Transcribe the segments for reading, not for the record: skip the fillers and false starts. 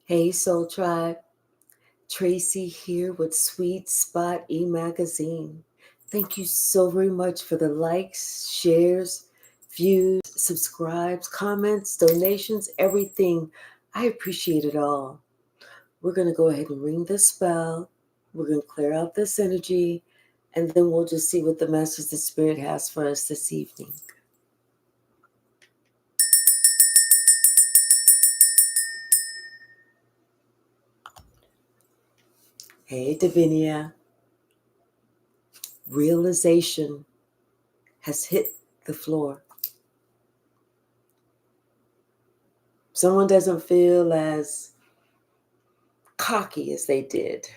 Hey Soul Tribe, Tracy here with Sweet Spot e-magazine. Thank you so very much for the likes, shares, views, subscribes, comments, donations, everything. I appreciate it all. We're going to go ahead and ring this bell. We're going to clear out this energy, and then we'll just see what the Masters of Spirit has for us this evening. Hey Davinia, realization has hit the floor. Someone doesn't feel as cocky as they did.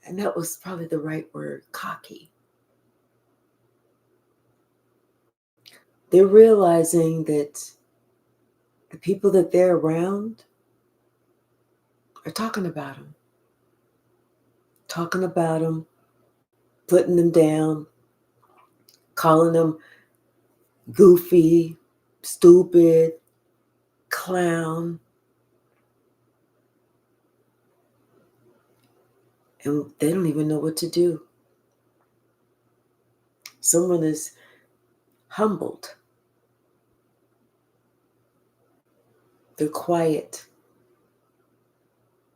And that was probably the right word, cocky. They're realizing that the people that they're around are talking about them, putting them down, calling them goofy, stupid, clown. And they don't even know what to do. Someone is humbled. They're quiet.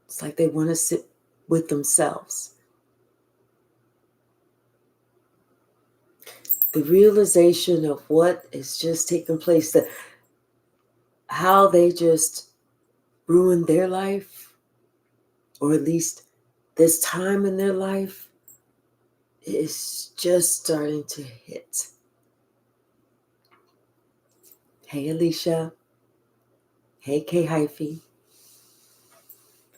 It's like they want to sit with themselves. The realization of what is just taking place, how they just ruined their life, or at least this time in their life, is just starting to hit. Hey, Alicia. Hey, K Hyphy.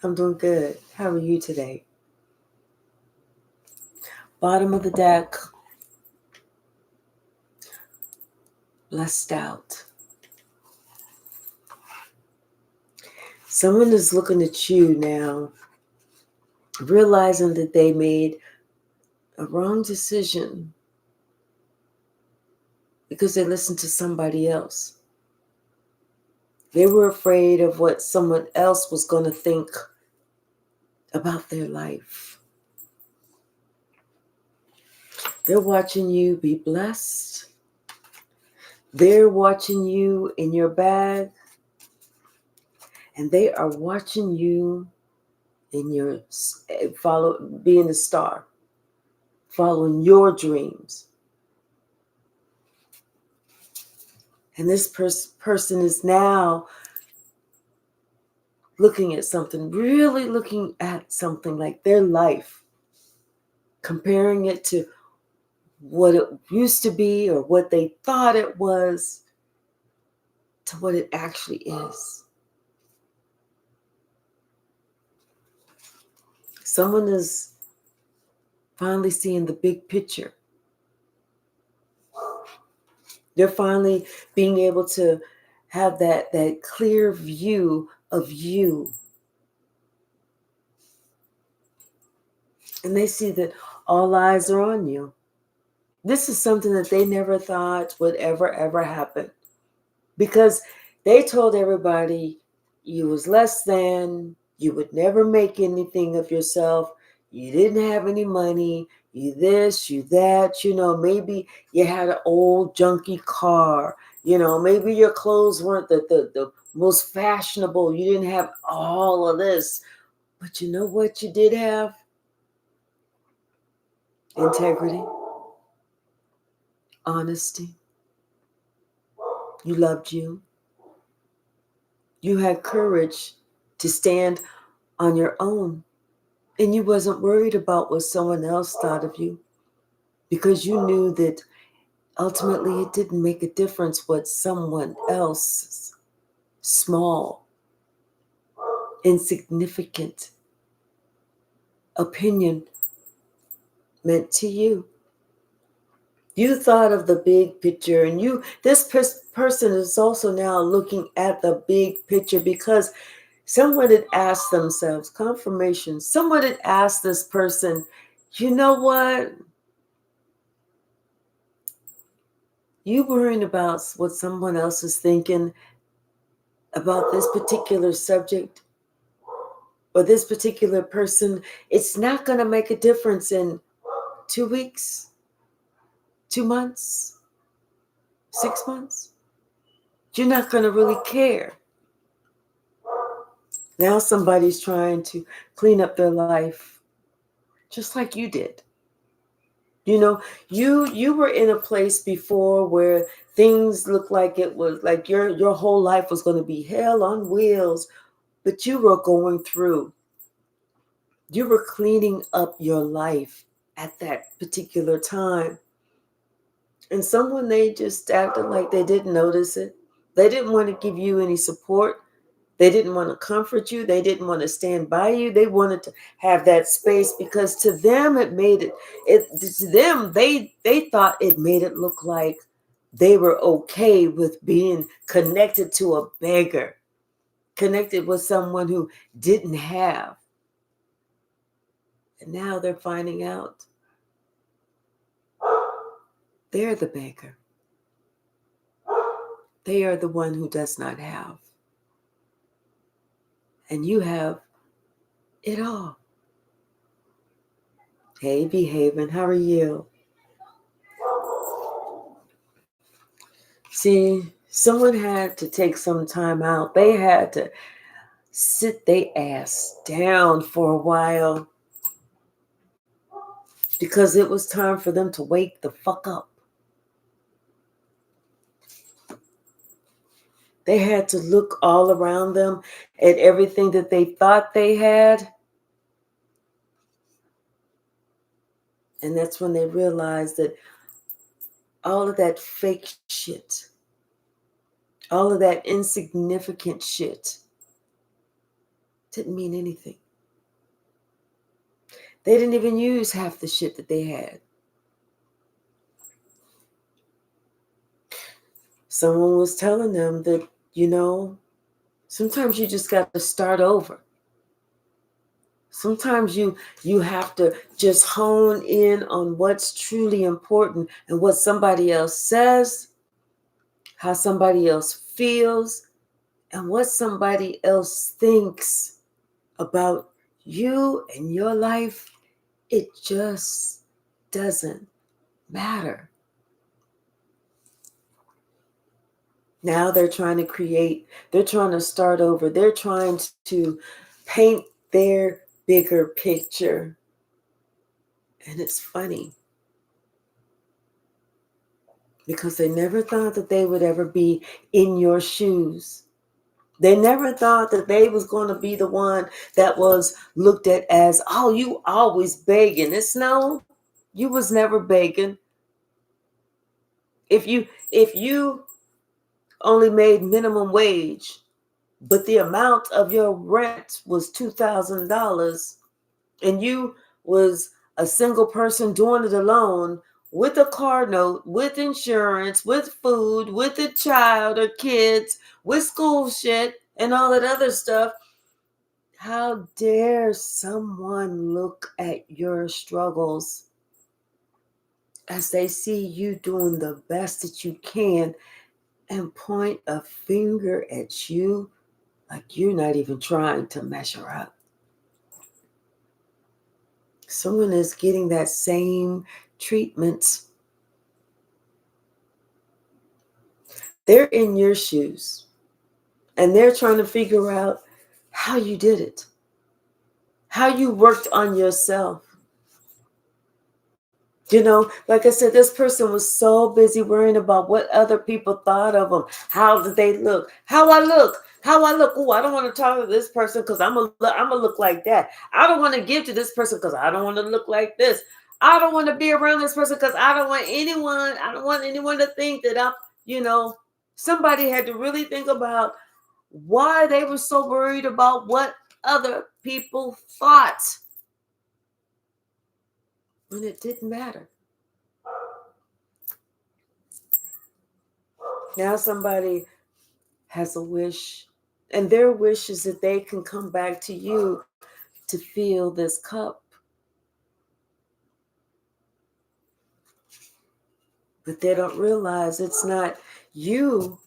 I'm doing good. How are you today? Bottom of the deck. Blessed out. Someone is looking at you now, realizing that they made a wrong decision because they listened to somebody else. They were afraid of what someone else was going to think about their life. They're watching you be blessed. They're watching you in your bag. And they are watching you in your being the star, following your dreams. And this person is now looking at something, really looking at something like their life, comparing it to what it used to be or what they thought it was to what it actually is. Someone is finally seeing the big picture. They're finally being able to have that clear view of you. And they see that all eyes are on you. This is something that they never thought would ever happen. Because they told everybody you was less than, you would never make anything of yourself, you didn't have any money, you this, you that, maybe you had an old junky car, maybe your clothes weren't the most fashionable, you didn't have all of this. But you know what you did have? Integrity, honesty. You loved you. You had courage to stand on your own. And you wasn't worried about what someone else thought of you, because you knew that ultimately it didn't make a difference what someone else's small, insignificant opinion meant to you. You thought of the big picture, and this person is also now looking at the big picture, because someone had asked themselves, confirmation, someone had asked this person, you know what? You worrying about what someone else is thinking about this particular subject, or this particular person, it's not going to make a difference in 2 weeks, 2 months, 6 months. You're not going to really care. Now somebody's trying to clean up their life just like you did. You know, you were in a place before where things looked like it was like your whole life was going to be hell on wheels, but you were going through. You were cleaning up your life at that particular time. And someone, they just acted like they didn't notice it. They didn't want to give you any support. They didn't want to comfort you. They didn't want to stand by you. They wanted to have that space because to them it made it to them they thought it made it look like they were okay with being connected to a beggar, connected with someone who didn't have. And now they're finding out they're the beggar. They are the one who does not have. And you have it all. Hey, Behaving, how are you? See, someone had to take some time out. They had to sit their ass down for a while because it was time for them to wake the fuck up. They had to look all around them at everything that they thought they had. And that's when they realized that all of that fake shit, all of that insignificant shit didn't mean anything. They didn't even use half the shit that they had. Someone was telling them that, sometimes you just got to start over. Sometimes you have to just hone in on what's truly important and what somebody else says, how somebody else feels, and what somebody else thinks about you and your life. It just doesn't matter. Now they're trying to start over. They're trying to paint their bigger picture. And it's funny because they never thought that they would ever be in your shoes. They never thought that they was going to be the one that was looked at as, oh, you always begging. It's no, you was never begging. If you only made minimum wage, but the amount of your rent was $2,000, and you was a single person doing it alone with a car note, with insurance, with food, with a child or kids, with school shit and all that other stuff, how dare someone look at your struggles as they see you doing the best that you can and point a finger at you like you're not even trying to measure up? Someone is getting that same treatment. They're in your shoes and they're trying to figure out how you did it, how you worked on yourself. Like I said, this person was so busy worrying about what other people thought of them. How did they look? How I look. Oh, I don't want to talk to this person because I'm gonna look like that. I don't want to give to this person because I don't want to look like this. I don't want to be around this person because I don't want anyone to think that somebody had to really think about why they were so worried about what other people thought when it didn't matter. Now somebody has a wish, and their wish is that they can come back to you to fill this cup. But they don't realize it's not you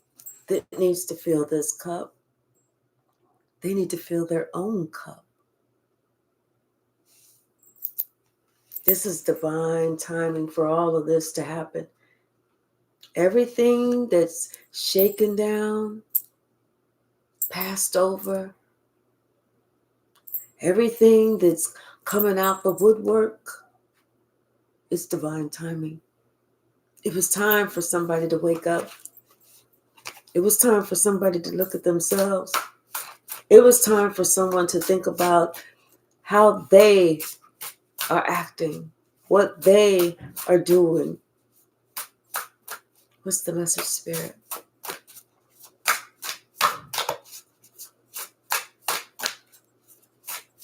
that needs to fill this cup. They need to fill their own cup. This is divine timing for all of this to happen. Everything that's shaken down, passed over, everything that's coming out the woodwork, is divine timing. It was time for somebody to wake up. It was time for somebody to look at themselves. It was time for someone to think about how they are acting, what they are doing. What's the message, Spirit?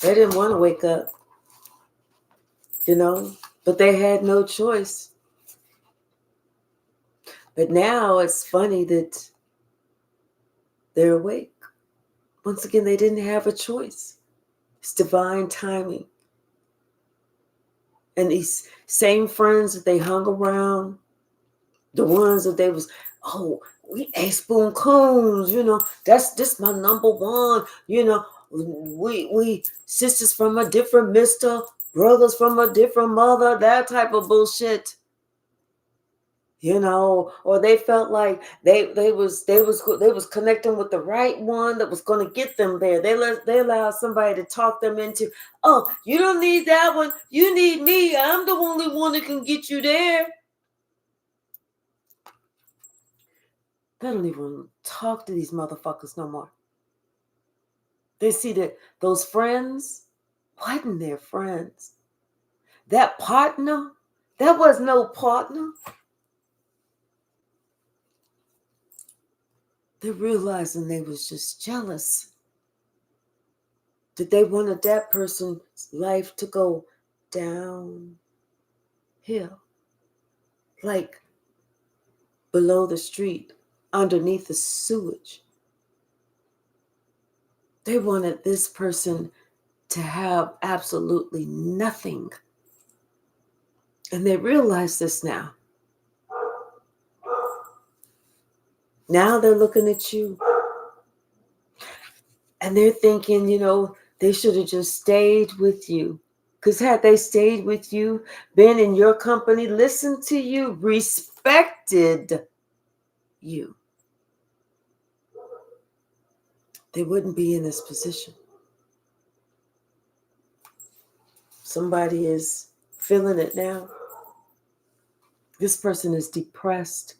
They didn't want to wake up, but they had no choice. But now it's funny that they're awake. Once again, they didn't have a choice. It's divine timing. And these same friends that they hung around, the ones that they was, we ate spoon cones, that's just my number one, we sisters from a different mister, brothers from a different mother, that type of bullshit. Or they felt like they was connecting with the right one that was going to get them there. They allowed somebody to talk them into, oh, you don't need that one, you need me, I'm the only one that can get you there. They don't even talk to these motherfuckers no more. They see that those friends wasn't their friends. That partner, that was no partner. They're realizing they was just jealous. That they wanted that person's life to go downhill. Like below the street, underneath the sewage. They wanted this person to have absolutely nothing. And they realize this now. Now they're looking at you. And they're thinking, they should have just stayed with you. Because had they stayed with you, been in your company, listened to you, respected you, they wouldn't be in this position. Somebody is feeling it now. This person is depressed.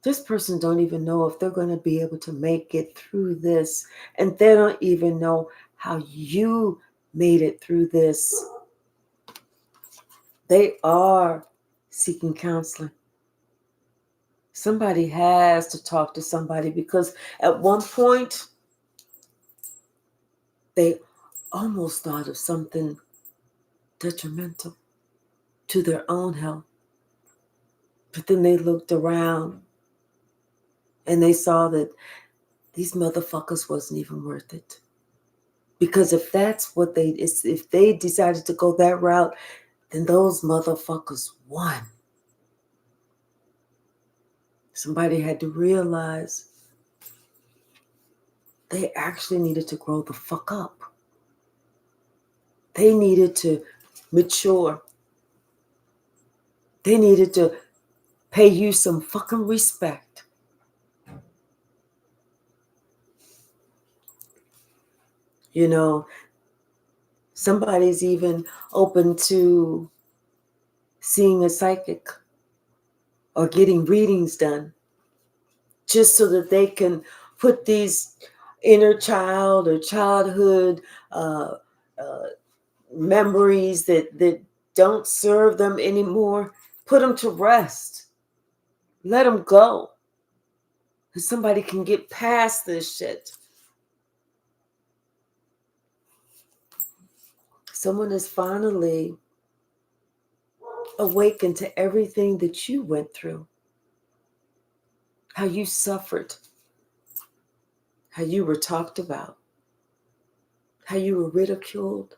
This person don't even know if they're going to be able to make it through this. And they don't even know how you made it through this. They are seeking counseling. Somebody has to talk to somebody, because at one point, they almost thought of something detrimental to their own health. But then they looked around and they saw that these motherfuckers wasn't even worth it. Because if that's what if they decided to go that route, then those motherfuckers won. Somebody had to realize they actually needed to grow the fuck up. They needed to mature. They needed to pay you some fucking respect. Somebody's even open to seeing a psychic or getting readings done, just so that they can put these inner child or childhood memories that don't serve them anymore, put them to rest. Let them go. And somebody can get past this shit. Someone is finally awakened to everything that you went through. How you suffered. How you were talked about. How you were ridiculed.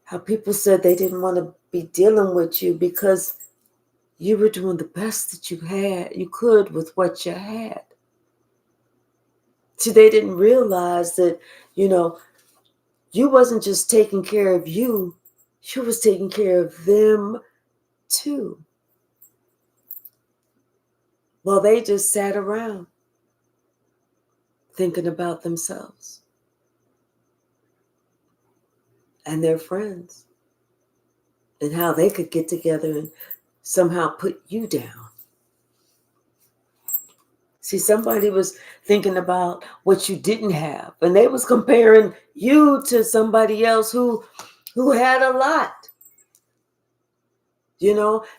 How people said they didn't want to be dealing with you because you were doing the best that you could with what you had. See, they didn't realize that, you wasn't just taking care of you, You was taking care of them too. Well, they just sat around thinking about themselves and their friends and how they could get together and somehow put you down. See, somebody was thinking about what you didn't have, and they was comparing you to somebody else who had a lot,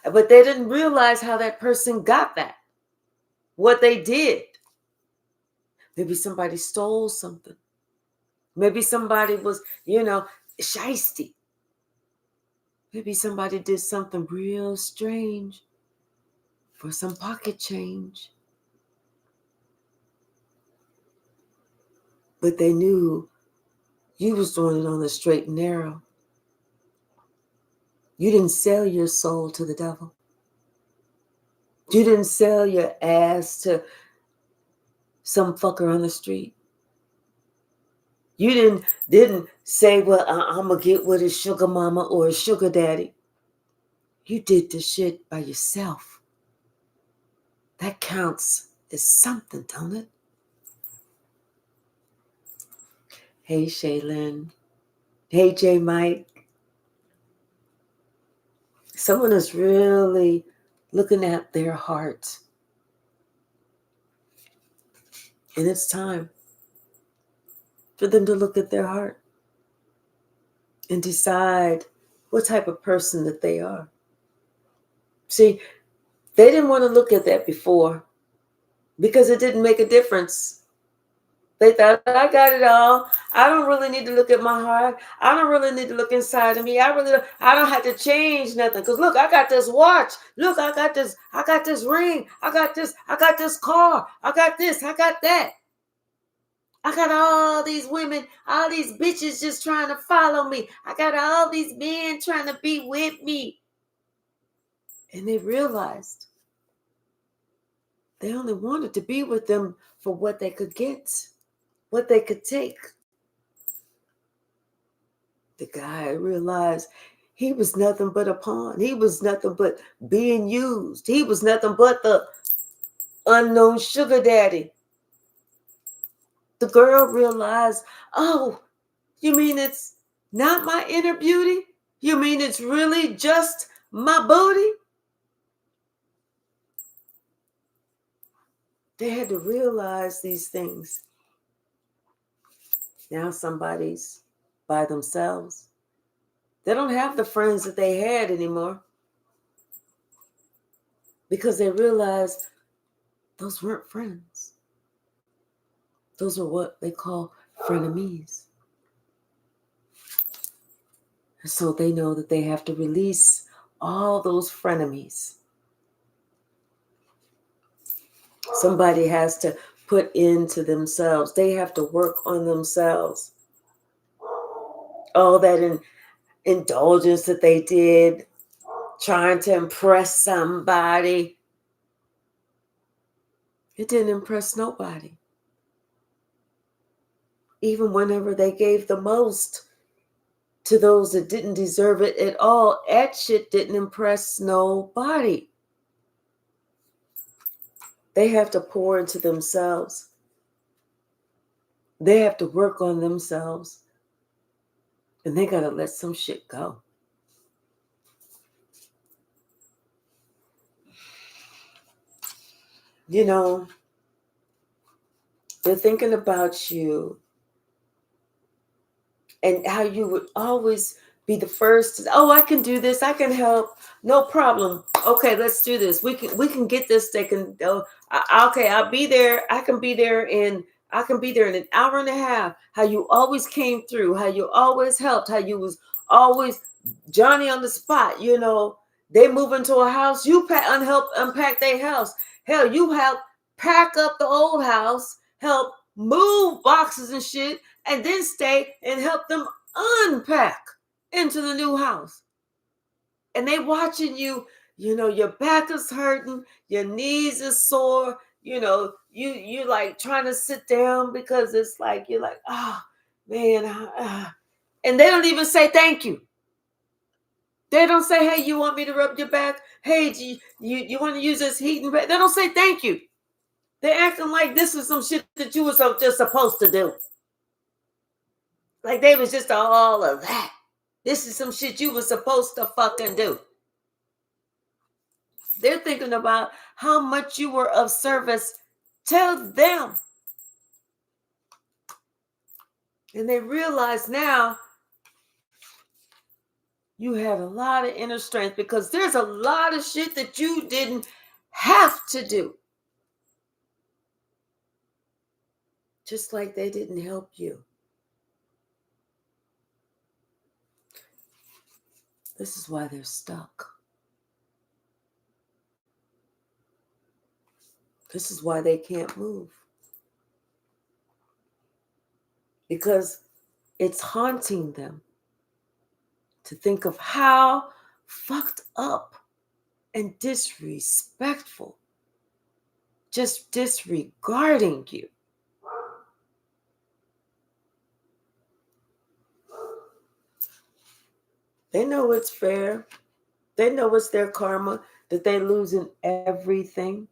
but they didn't realize how that person got that, what they did. Maybe somebody stole something. Maybe somebody was, shiesty. Maybe somebody did something real strange for some pocket change. But they knew you was doing it on the straight and narrow. You didn't sell your soul to the devil. You didn't sell your ass to some fucker on the street. You didn't say, well, I'm going to get with a sugar mama or a sugar daddy. You did the shit by yourself. That counts as something, don't it? Hey, Shaylin. Hey, J. Mike. Someone is really looking at their heart. And it's time for them to look at their heart and decide what type of person that they are. See, they didn't want to look at that before because it didn't make a difference. They thought, I got it all. I don't really need to look at my heart. I don't really need to look inside of me. I don't have to change nothing. Because look, I got this watch. Look, I got this ring. I got this car. I got this, I got that. I got all these women, all these bitches just trying to follow me. I got all these men trying to be with me. And they realized they only wanted to be with them for what they could get, what they could take. The guy realized he was nothing but a pawn. He was nothing but being used. He was nothing but the unknown sugar daddy. The girl realized, oh, you mean it's not my inner beauty? You mean it's really just my booty? They had to realize these things. Now somebody's by themselves. They don't have the friends that they had anymore because they realized those weren't friends. Those are what they call frenemies. And so they know that they have to release all those frenemies. Somebody has to put into themselves. They have to work on themselves. All that indulgence that they did, trying to impress somebody, it didn't impress nobody. Even whenever they gave the most to those that didn't deserve it at all, that shit didn't impress nobody. They have to pour into themselves. They have to work on themselves. And they got to let some shit go. They're thinking about you and how you would always be the first to, oh, I can do this, I can help, no problem. Okay, let's do this. We can get this. They can. Okay, I'll be there. I can be there in an hour and a half. How you always came through. How you always helped. How you was always Johnny on the spot. They move into a house. You help unpack their house. Hell, you help pack up the old house. Help move boxes and shit, and then stay and help them unpack into the new house. And they watching you, your back is hurting, your knees is sore, you like trying to sit down because it's like, you're like, oh, man. And they don't even say thank you. They don't say, hey, you want me to rub your back? Hey, do you want to use this heating pad? They don't say thank you. They're acting like this is some shit that you were just supposed to do. Like they was just all of that. This is some shit you were supposed to fucking do. They're thinking about how much you were of service to them. And they realize now you had a lot of inner strength because there's a lot of shit that you didn't have to do. Just like they didn't help you. This is why they're stuck. This is why they can't move. Because it's haunting them to think of how fucked up and disrespectful, just disregarding you. They know it's fair. They know it's their karma that they losing everything.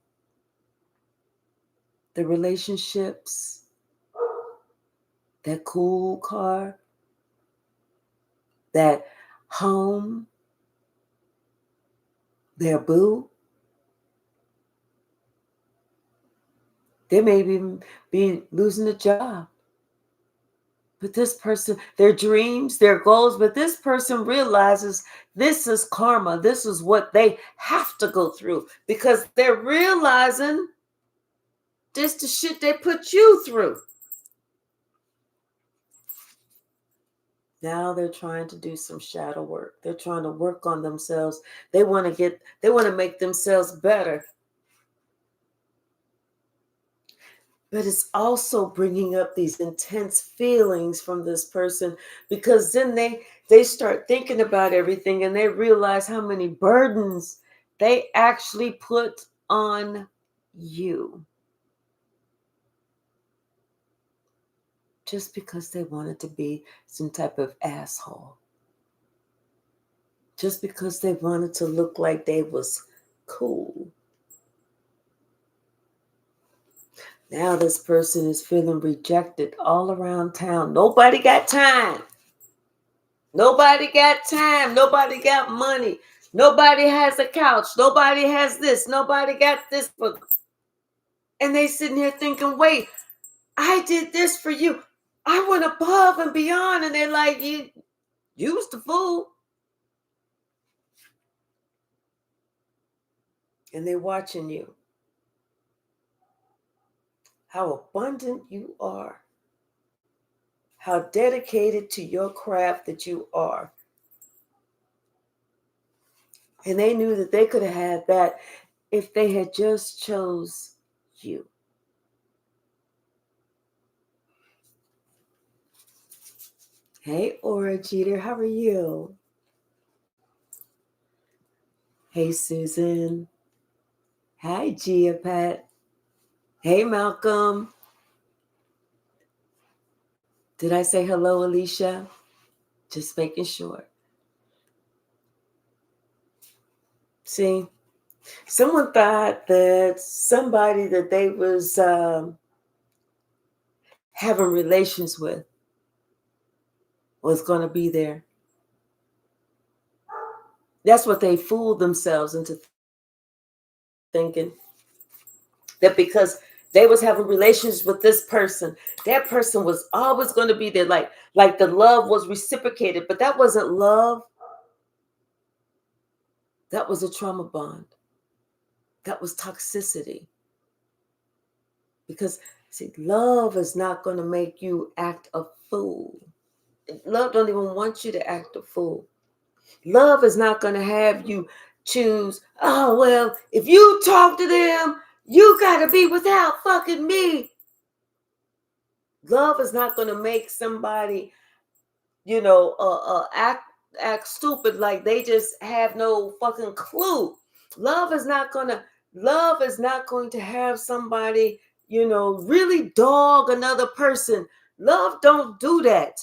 The relationships, that cool car, that home, their boo. They may be losing a job. But this person, their dreams, their goals, but this person realizes this is karma. This is what they have to go through because they're realizing this the shit they put you through. Now they're trying to do some shadow work. They're trying to work on themselves. They want to make themselves better. But it's also bringing up these intense feelings from this person because then they start thinking about everything and they realize how many burdens they actually put on you. Just because they wanted to be some type of asshole. Just because they wanted to look like they was cool. Now this person is feeling rejected all around town. Nobody got time. Nobody got time. Nobody got money. Nobody has a couch. Nobody has this. Nobody got this book. And they sitting here thinking, wait, I did this for you. I went above and beyond. And they're like, you was the fool. And they're watching you. How abundant you are. How dedicated to your craft that you are. And they knew that they could have had that if they had just chose you. Hey, Aura Jeter, how are you? Hey, Susan. Hi, Gia Pat. Hey, Malcolm. Did I say hello, Alicia? Just making sure. See, someone thought that somebody that they was having relations with was going to be there. That's what they fooled themselves into thinking. That because they was having relations with this person, that person was always going to be there. Like the love was reciprocated, but that wasn't love. That was a trauma bond. That was toxicity. Because, see, love is not going to make you act a fool. Love don't even want you to act a fool. Love is not going to have you choose, oh, well, if you talk to them, you got to be without fucking me. Love is not going to make somebody, act stupid like they just have no fucking clue. Love is not going to have somebody, really dog another person. Love don't do that.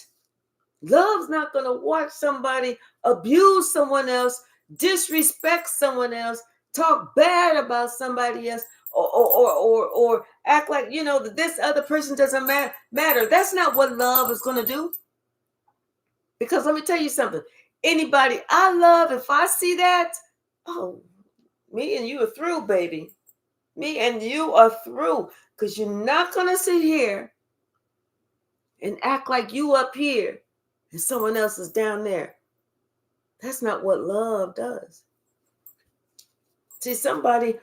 Love's not going to watch somebody abuse someone else, disrespect someone else, talk bad about somebody else, or act like, that this other person doesn't matter. That's not what love is going to do. Because let me tell you something. Anybody I love, if I see that, oh, me and you are through, baby. Me and you are through. Because you're not going to sit here and act like you up here and someone else is down there. That's not what love does. See, somebody,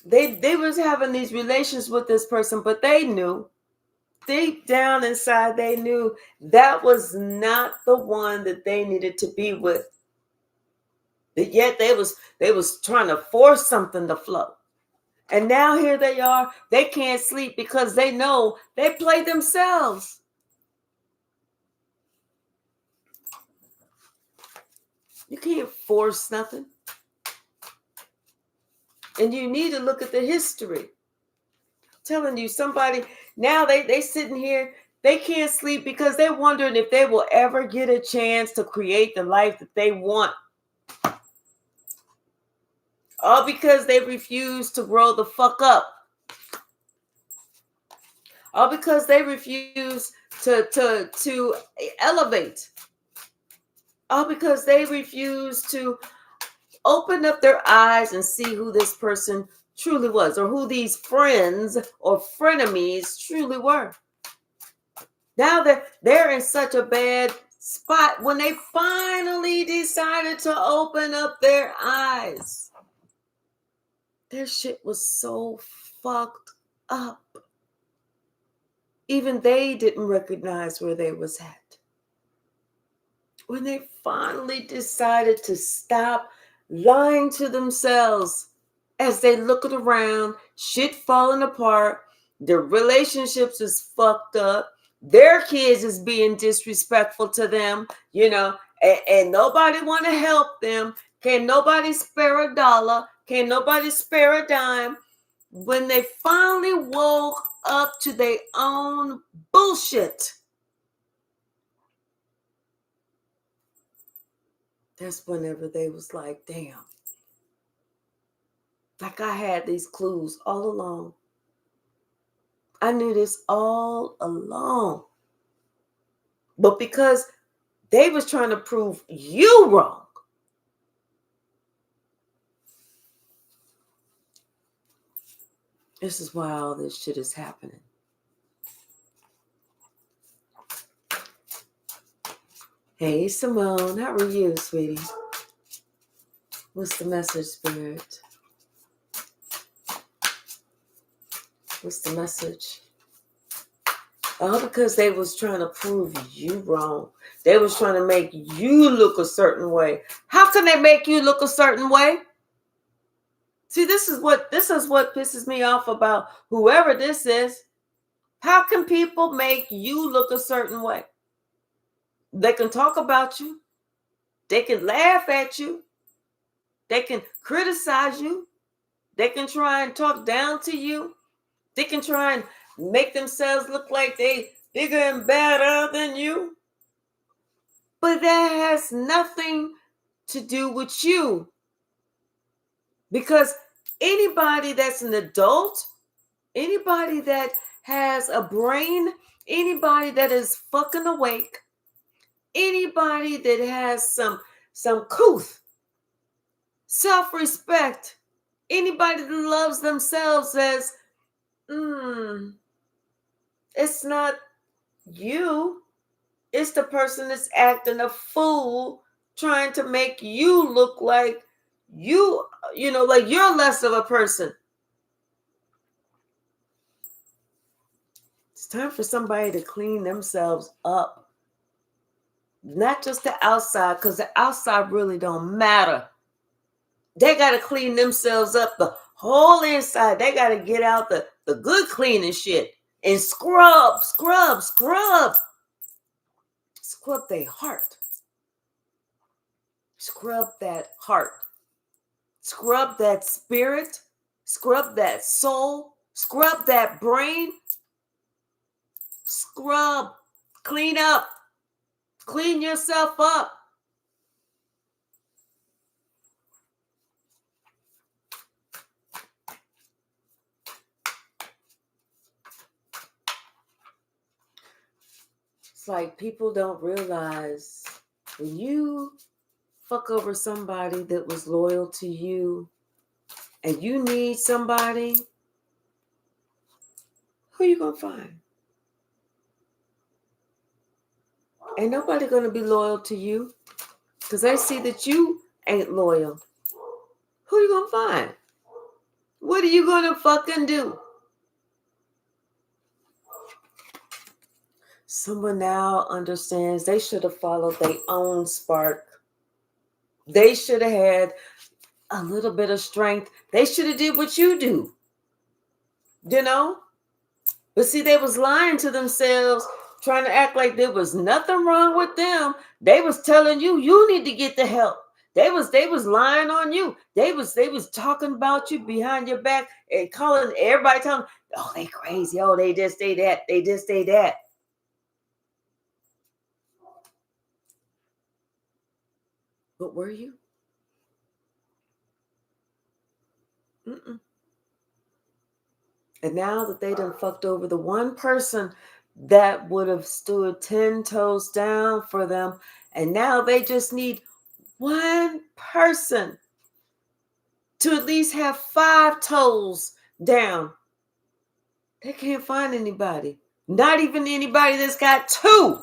they was having these relations with this person, but they knew, deep down inside, they knew that was not the one that they needed to be with. But yet they was trying to force something to flow. And now here they are. They can't sleep because they know they play themselves. You can't force nothing. And you need to look at the history. I'm telling you, somebody, now they sitting here, they can't sleep because they're wondering if they will ever get a chance to create the life that they want. All because they refuse to grow the fuck up. All because they refuse to elevate. All because they refuse to open up their eyes and see who this person truly was, or who these friends or frenemies truly were. Now they're in such a bad spot when they finally decided to open up their eyes. Their shit was so fucked up. Even they didn't recognize where they was at. When they finally decided to stop lying to themselves as they looking around, shit falling apart, their relationships is fucked up, their kids is being disrespectful to them, and nobody want to help them. Can nobody spare a dollar? Can nobody spare a dime? When they finally woke up to their own bullshit, that's whenever they was like, damn. Like I had these clues all along. I knew this all along. But because they was trying to prove you wrong, this is why all this shit is happening. Hey, Simone, how are you, sweetie? What's the message, Spirit? What's the message? All because they was trying to prove you wrong. They was trying to make you look a certain way. How can they make you look a certain way? See, this is what pisses me off about whoever this is. How can people make you look a certain way? They can talk about you. They can laugh at you. They can criticize you. They can try and talk down to you. They can try and make themselves look like they bigger and better than you. But that has nothing to do with you. Because anybody that's an adult, anybody that has a brain, anybody that is fucking awake, anybody that has some couth, self-respect, anybody that loves themselves says, it's not you. It's the person that's acting a fool, trying to make you look like like you're less of a person. It's time for somebody to clean themselves up. Not just the outside, because the outside really don't matter. They got to clean themselves up, the whole inside. They got to get out the good cleaning shit and scrub their heart. Scrub that heart. Scrub that spirit. Scrub that soul. Scrub that brain. Scrub. Clean up. Clean yourself up. It's like people don't realize when you fuck over somebody that was loyal to you and you need somebody, who you gonna find? Ain't nobody gonna be loyal to you because they see that you ain't loyal. Who you gonna find? What are you gonna fucking do? Someone now understands they should have followed their own spark. They should have had a little bit of strength. They should have did what you do. You know? But see, they was lying to themselves, trying to act like there was nothing wrong with them. They was telling you, you need to get the help. They was lying on you. They was talking about you behind your back and calling everybody, telling, oh, they crazy. Oh, they just say that. They just say that. But were you? Mm-mm. And now that they done fucked over the one person that would have stood 10 toes down for them, and now they just need one person to at least have 5 toes down. They can't find anybody. Not even anybody that's got 2.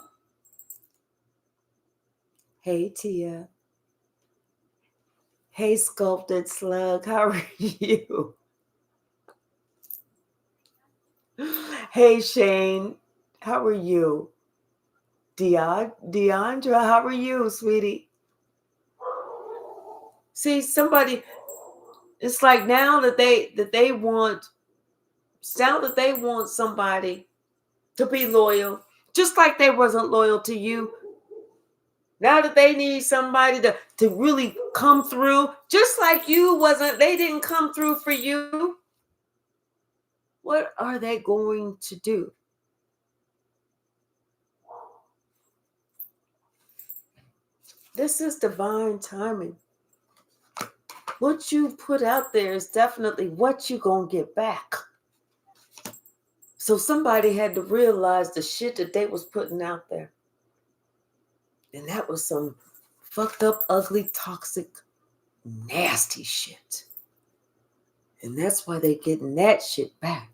Hey, Tia. Hey, Sculpted Slug. How are you? Hey, Shane. How are you? Deandra, how are you, sweetie? See, somebody, it's like now that they want somebody to be loyal, just like they wasn't loyal to you. Now that they need somebody to really come through, just like they didn't come through for you. What are they going to do? This is divine timing. What you put out there is definitely what you're going to get back. So somebody had to realize the shit that they was putting out there. And that was some fucked up, ugly, toxic, nasty shit. And that's why they getting that shit back.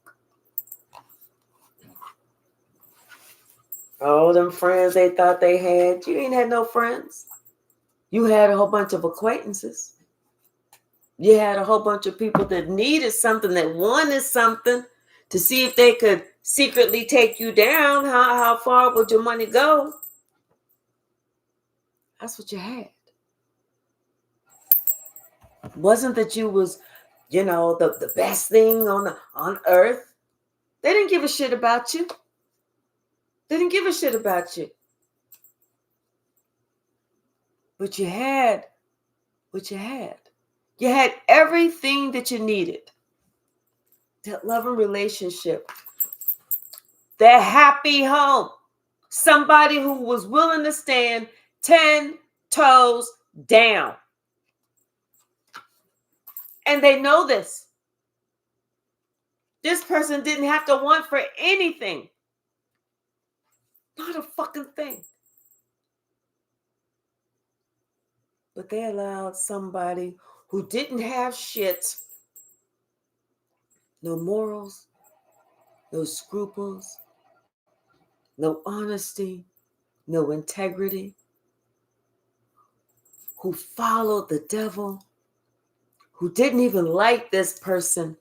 All them friends they thought they had, you ain't had no friends. You had a whole bunch of acquaintances. You had a whole bunch of people that needed something, that wanted something to see if they could secretly take you down. How far would your money go? That's what you had. It wasn't that you was, the best thing on earth. They didn't give a shit about you. They didn't give a shit about you. But you had what you had. You had everything that you needed. That loving relationship. That happy home. Somebody who was willing to stand 10 toes down. And they know this. This person didn't have to want for anything. Not a fucking thing. But they allowed somebody who didn't have shit, no morals, no scruples, no honesty, no integrity, who followed the devil, who didn't even like this person,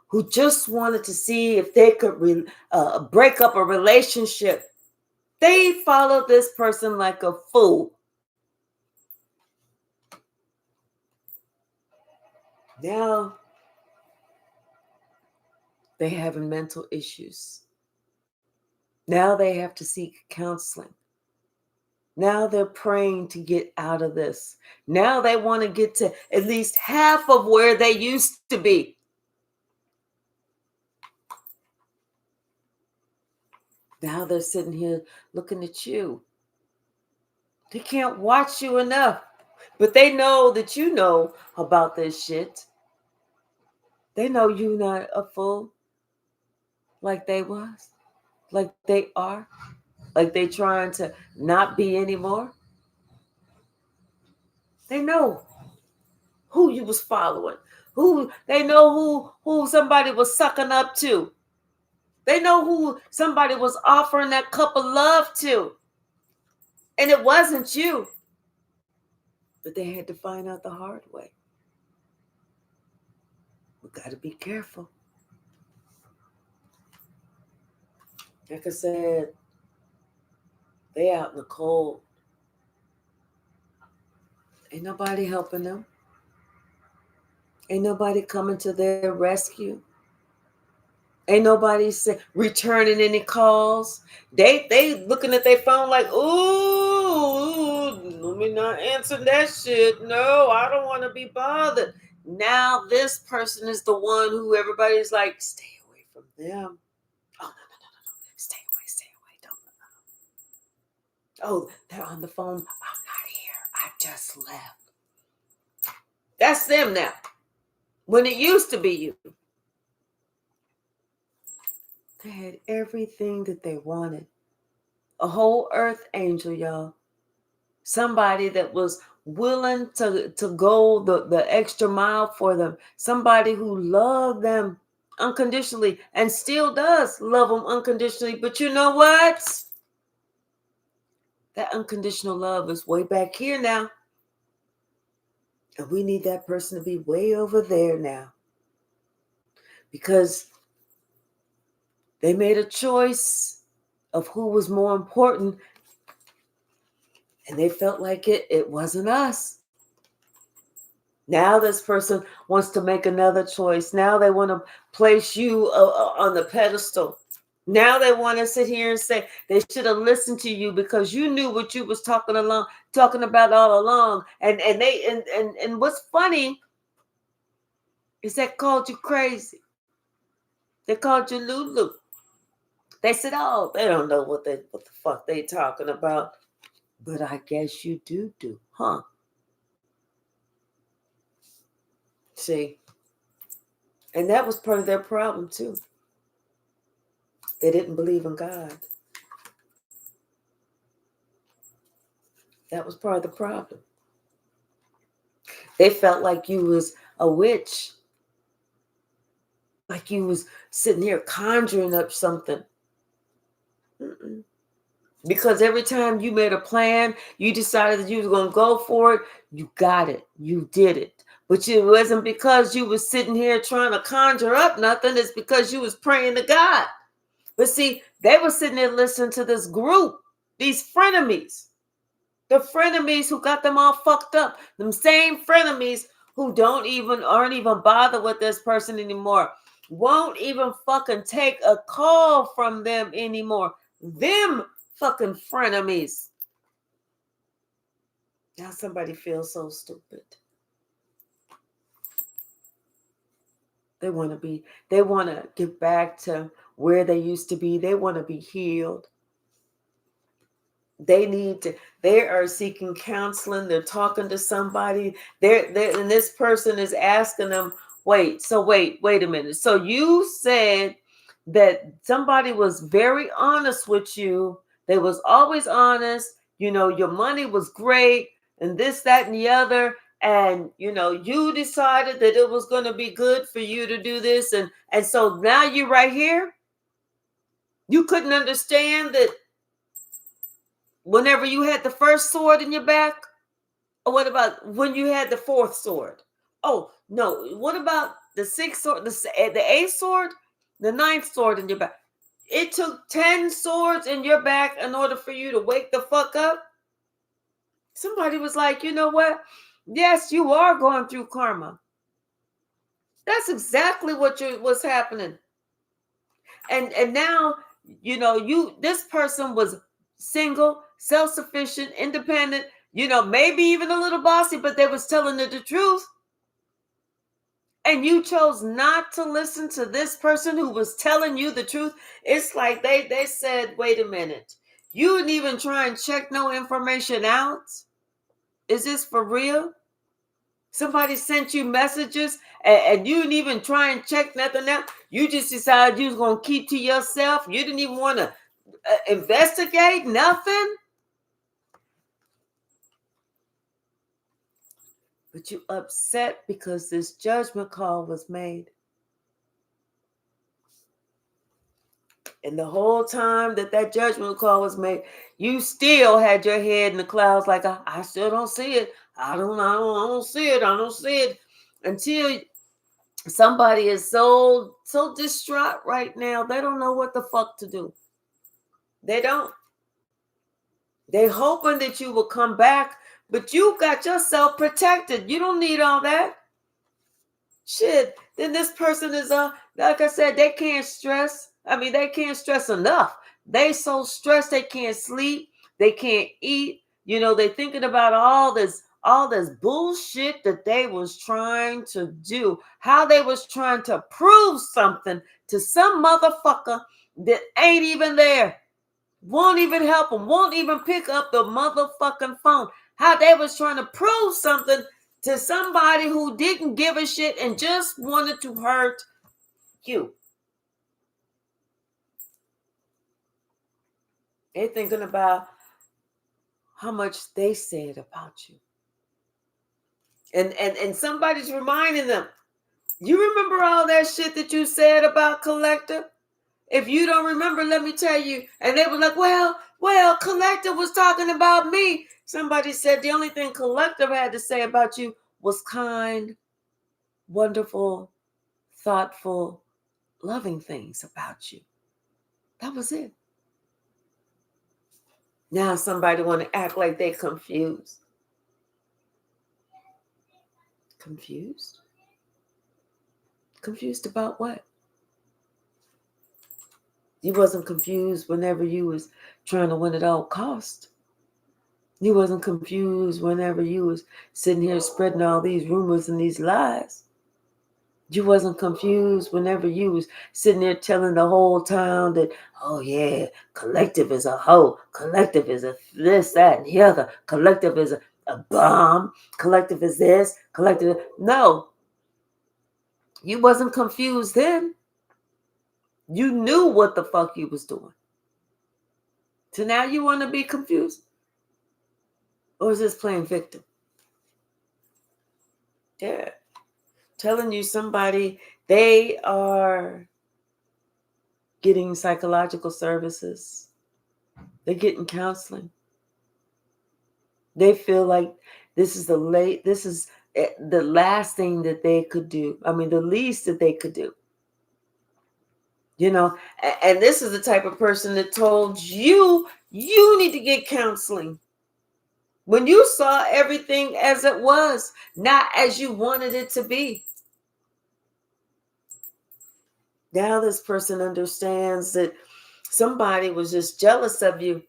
who just wanted to see if they could break up a relationship. They followed this person like a fool. Now they having mental issues. Now they have to seek counseling. Now they're praying to get out of this. Now they want to get to at least half of where they used to be. Now they're sitting here looking at you. They can't watch you enough. But they know that you know about this shit. They know you not a fool like they was, like they are, like they trying to not be anymore. They know who you was following. They know who somebody was sucking up to. They know who somebody was offering that cup of love to. And it wasn't you. But they had to find out the hard way. We got to be careful. Like I said, they out in the cold. Ain't nobody helping them. Ain't nobody coming to their rescue. Ain't nobody returning any calls. They looking at their phone like, ooh, let me not answer that shit. No, I don't want to be bothered. Now this person is the one who everybody's like, stay away from them. Oh, no. Stay away. Don't. Oh, they're on the phone. I'm not here. I just left. That's them now. When it used to be you. They had everything that they wanted. A whole earth angel, y'all. Somebody that was willing to go the extra mile for them. Somebody who loved them unconditionally and still does love them unconditionally. But you know what? That unconditional love is way back here now. And we need that person to be way over there now. Because they made a choice of who was more important. And they felt like it wasn't us. Now this person wants to make another choice. Now they want to place you on the pedestal. Now they want to sit here and say they should have listened to you because you knew what you was talking about all along. And what's funny is they called you crazy. They called you Lulu. They said, oh, they don't know what the fuck they talking about. But I guess you do, huh? See? And that was part of their problem too. They didn't believe in God. That was part of the problem. They felt like you was a witch. Like you was sitting here conjuring up something. Mm-mm. Because every time you made a plan, you decided that you was going to go for it, you got it. You did it. But it wasn't because you was sitting here trying to conjure up nothing. It's because you was praying to God. But see, they were sitting there listening to this group, these frenemies. The frenemies who got them all fucked up. Them same frenemies who aren't even bothered with this person anymore. Won't even fucking take a call from them anymore. Them fucking frenemies. Now somebody feels so stupid. They want to get back to where they used to be. They want to be healed. They are seeking counseling. They're talking to somebody. And this person is asking them, wait a minute. So you said that somebody was very honest with you. They was always honest. Your money was great and this, that, and the other. And, you decided that it was going to be good for you to do this. And so now you're right here. You couldn't understand that whenever you had the first sword in your back? Or what about when you had the fourth sword? Oh, no. What about the sixth sword, the eighth sword, the ninth sword in your back? It took 10 swords in your back in order for you to wake the fuck up? Somebody was like, you know what? Yes, you are going through karma. That's exactly what's happening. And now, this person was single, self-sufficient, independent, maybe even a little bossy, but they was telling the truth. And you chose not to listen to this person who was telling you the truth. It's like they said, wait a minute. You didn't even try and check no information out. Is this for real? Somebody sent you messages and you didn't even try and check nothing out. You just decided you was going to keep to yourself. You didn't even want to investigate nothing. But you upset because this judgment call was made. And the whole time that judgment call was made, you still had your head in the clouds like, I still don't see it. I don't see it. I don't see it. Until somebody is so distraught right now, they don't know what the fuck to do. They don't. They hoping that you will come back, but you got yourself protected. You don't need all that. Shit. Then this person is like I said, they can't stress. I mean, they can't stress enough. They so stressed they can't sleep, they can't eat. You know, they thinking about all this bullshit that they was trying to do. How they was trying to prove something to some motherfucker that ain't even there. Won't even help them, won't even pick up the motherfucking phone. How they was trying to prove something to somebody who didn't give a shit and just wanted to hurt you. They thinking about how much they said about you. And somebody's reminding them, you remember all that shit that you said about Collector? If you don't remember, let me tell you. And they were like, well, Collector was talking about me. Somebody said the only thing Collector had to say about you was kind, wonderful, thoughtful, loving things about you. That was it. Now somebody want to act like they confused. Confused? Confused about what? You wasn't confused whenever you was trying to win at all cost. You wasn't confused whenever you was sitting here spreading all these rumors and these lies. You wasn't confused whenever you was sitting there telling the whole town that, oh yeah, Collective is a hoe. Collective is a this, that, and the other. Collective is a bomb. Collective is this. Collective. No. You wasn't confused then. You knew what the fuck you was doing. So now you want to be confused? Or is this playing victim? Yeah. Telling you somebody, they are getting psychological services. They're getting counseling. They feel like this is the last thing that they could do. I mean, the least that they could do. You know, and this is the type of person that told you need to get counseling. When you saw everything as it was, not as you wanted it to be. Now this person understands that somebody was just jealous of you.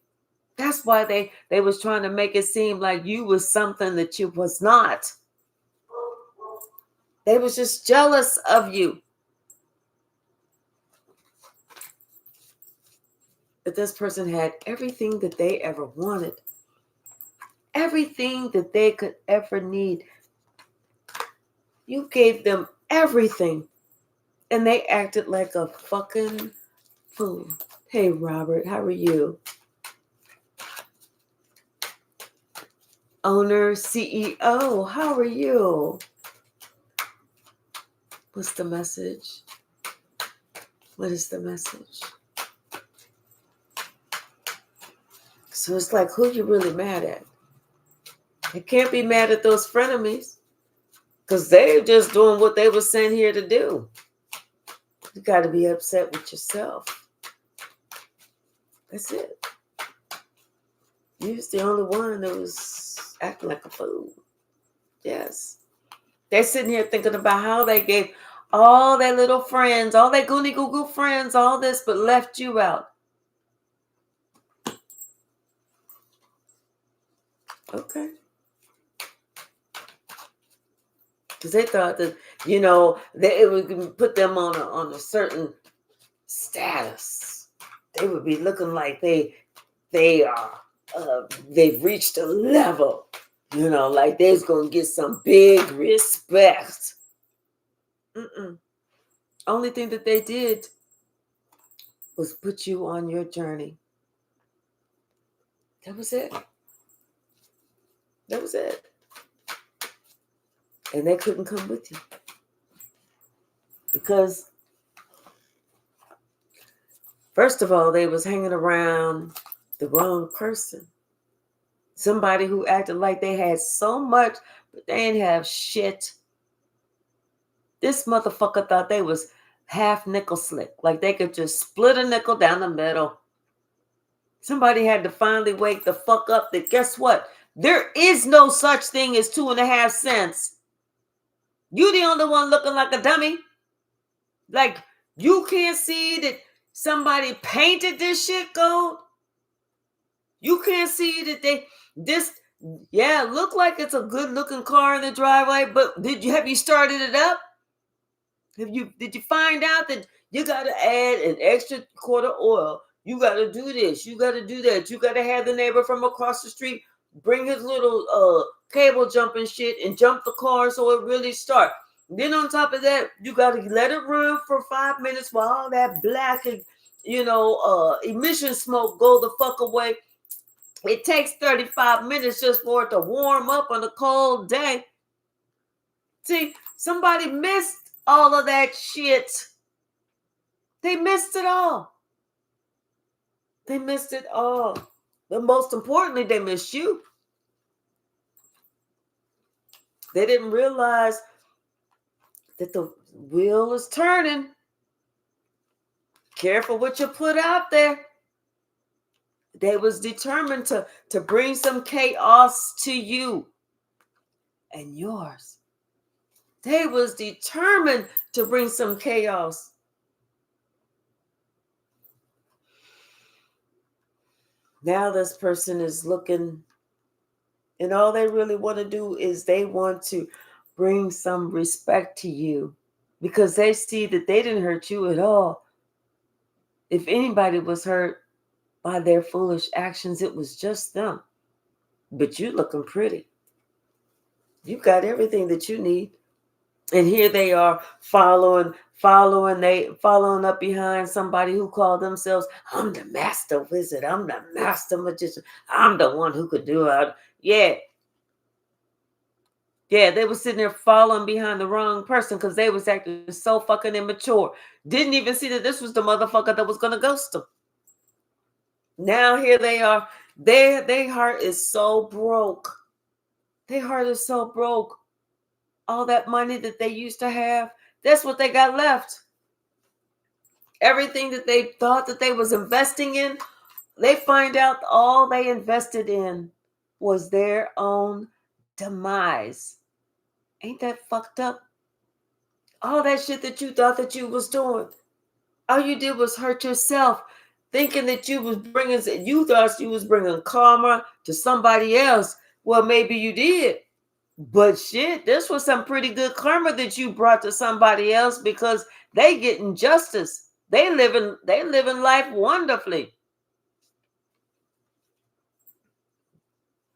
That's why they was trying to make it seem like you was something that you was not. They was just jealous of you. But this person had everything that they ever wanted. Everything that they could ever need. You gave them everything. And they acted like a fucking fool. Hey, Robert, how are you? Owner, CEO, how are you? What's the message? What is the message? So it's like, who you really mad at? You can't be mad at those frenemies because they're just doing what they were sent here to do. You got to be upset with yourself. That's it. You was the only one that was acting like a fool. Yes. They're sitting here thinking about how they gave all their little friends, all their goony goo goo friends, all this, but left you out. Okay. Because they thought that, you know, that it would put them on a certain status. They would be looking like they they are, they've reached a level, like they's gonna get some big respect. Only thing that they did was put you on your journey. That was it. That was it. And they couldn't come with you because, first of all, they was hanging around the wrong person. Somebody who acted like they had so much, but they didn't have shit. This motherfucker thought they was half nickel slick, like they could just split a nickel down the middle. Somebody had to finally wake the fuck up that guess what? There is no such thing as 2.5 cents. You the only one looking like a dummy. Like, you can't see that somebody painted this shit gold. You can't see that look like it's a good looking car in the driveway, but have you started it up? Did you find out that you got to add an extra quart of oil? You got to do this. You got to do that. You got to have the neighbor from across the street bring his little cable jumping shit and jump the car so it really starts. Then on top of that, you got to let it run for 5 minutes while all that black, emission smoke go the fuck away. It takes 35 minutes just for it to warm up on a cold day. See, somebody missed all of that shit. They missed it all. They missed it all. But most importantly, they missed you. They didn't realize that the wheel is turning. Careful what you put out there. They was determined to bring some chaos to you and yours. They was determined to bring some chaos. Now this person is looking, and all they really want to do is they want to bring some respect to you because they see that they didn't hurt you at all. If anybody was hurt by their foolish actions, it was just them. But you looking pretty. You got everything that you need. And here they are following up behind somebody who called themselves, I'm the master wizard. I'm the master magician. I'm the one who could do it. Yeah. Yeah, they were sitting there following behind the wrong person because they was acting so fucking immature. Didn't even see that this was the motherfucker that was going to ghost them. Now here they are. Their heart is so broke. Their heart is so broke. All that money that they used to have, that's what they got left. Everything that they thought that they was investing in, they find out all they invested in was their own demise. Ain't that fucked up? All that shit that you thought that you was doing, all you did was hurt yourself, thinking that you thought you was bringing karma to somebody else. Well, maybe you did. But shit, this was some pretty good karma that you brought to somebody else because they getting justice. They living life wonderfully.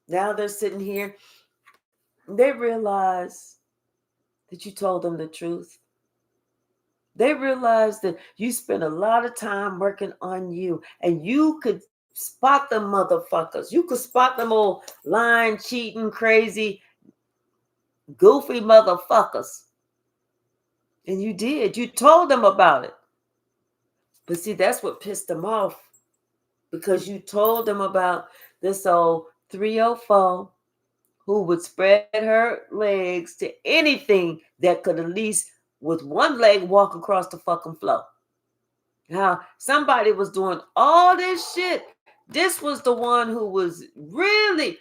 Now they're sitting here. They realize that you told them the truth. They realize that you spent a lot of time working on you and you could spot them motherfuckers. You could spot them old lying, cheating, crazy, goofy motherfuckers. And you did. You told them about it. But see, that's what pissed them off. Because you told them about this old 304 who would spread her legs to anything that could at least with one leg walk across the fucking floor. How somebody was doing all this shit. This was the one who was really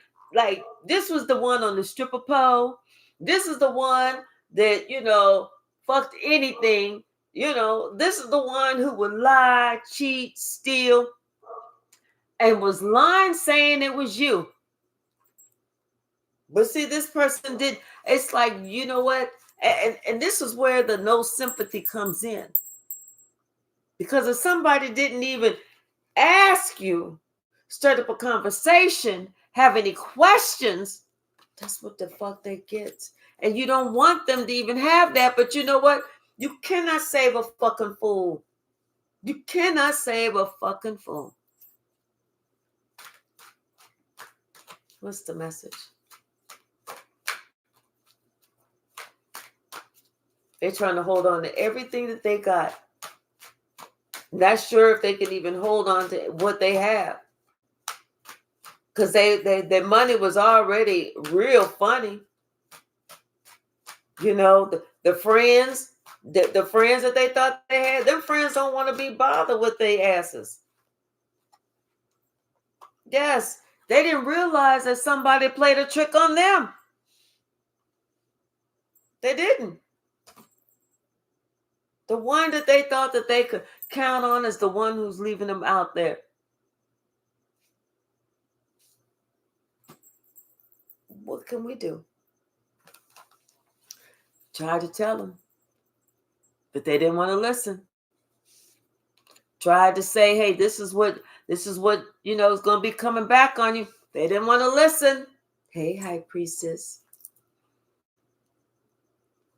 this was the one on the stripper pole. This is the one that, fucked anything. This is the one who would lie, cheat, steal, and was lying saying it was you. But see, this person did, it's like, you know what? And this is where the no sympathy comes in. Because if somebody didn't even ask you start up a conversation, have any questions, that's what the fuck they get. And you don't want them to even have that. But you know what? You cannot save a fucking fool. You cannot save a fucking fool. What's the message? They're trying to hold on to everything that they got. Not sure if they can even hold on to what they have. Because their money was already real funny. You know, the friends, the friends that they thought they had, them friends don't want to be bothered with their asses. Yes, they didn't realize that somebody played a trick on them. They didn't. The one that they thought that they could count on is the one who's leaving them out there. What can we do? Try to tell them, but they didn't want to listen. Tried to say, hey, this is what you know is going to be coming back on you. They didn't want to listen. Hey, high priestess.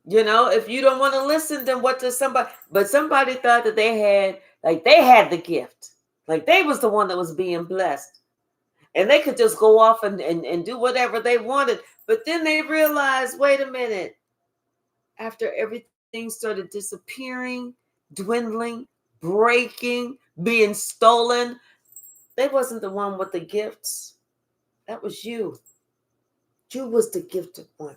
You know, if you don't want to listen, then what does somebody? But somebody thought that they had the gift, like they was the one that was being blessed, and they could just go off and do whatever they wanted. But then they realized, wait a minute. After everything started disappearing, dwindling, breaking, being stolen, they wasn't the one with the gifts. That was you. You was the gifted one.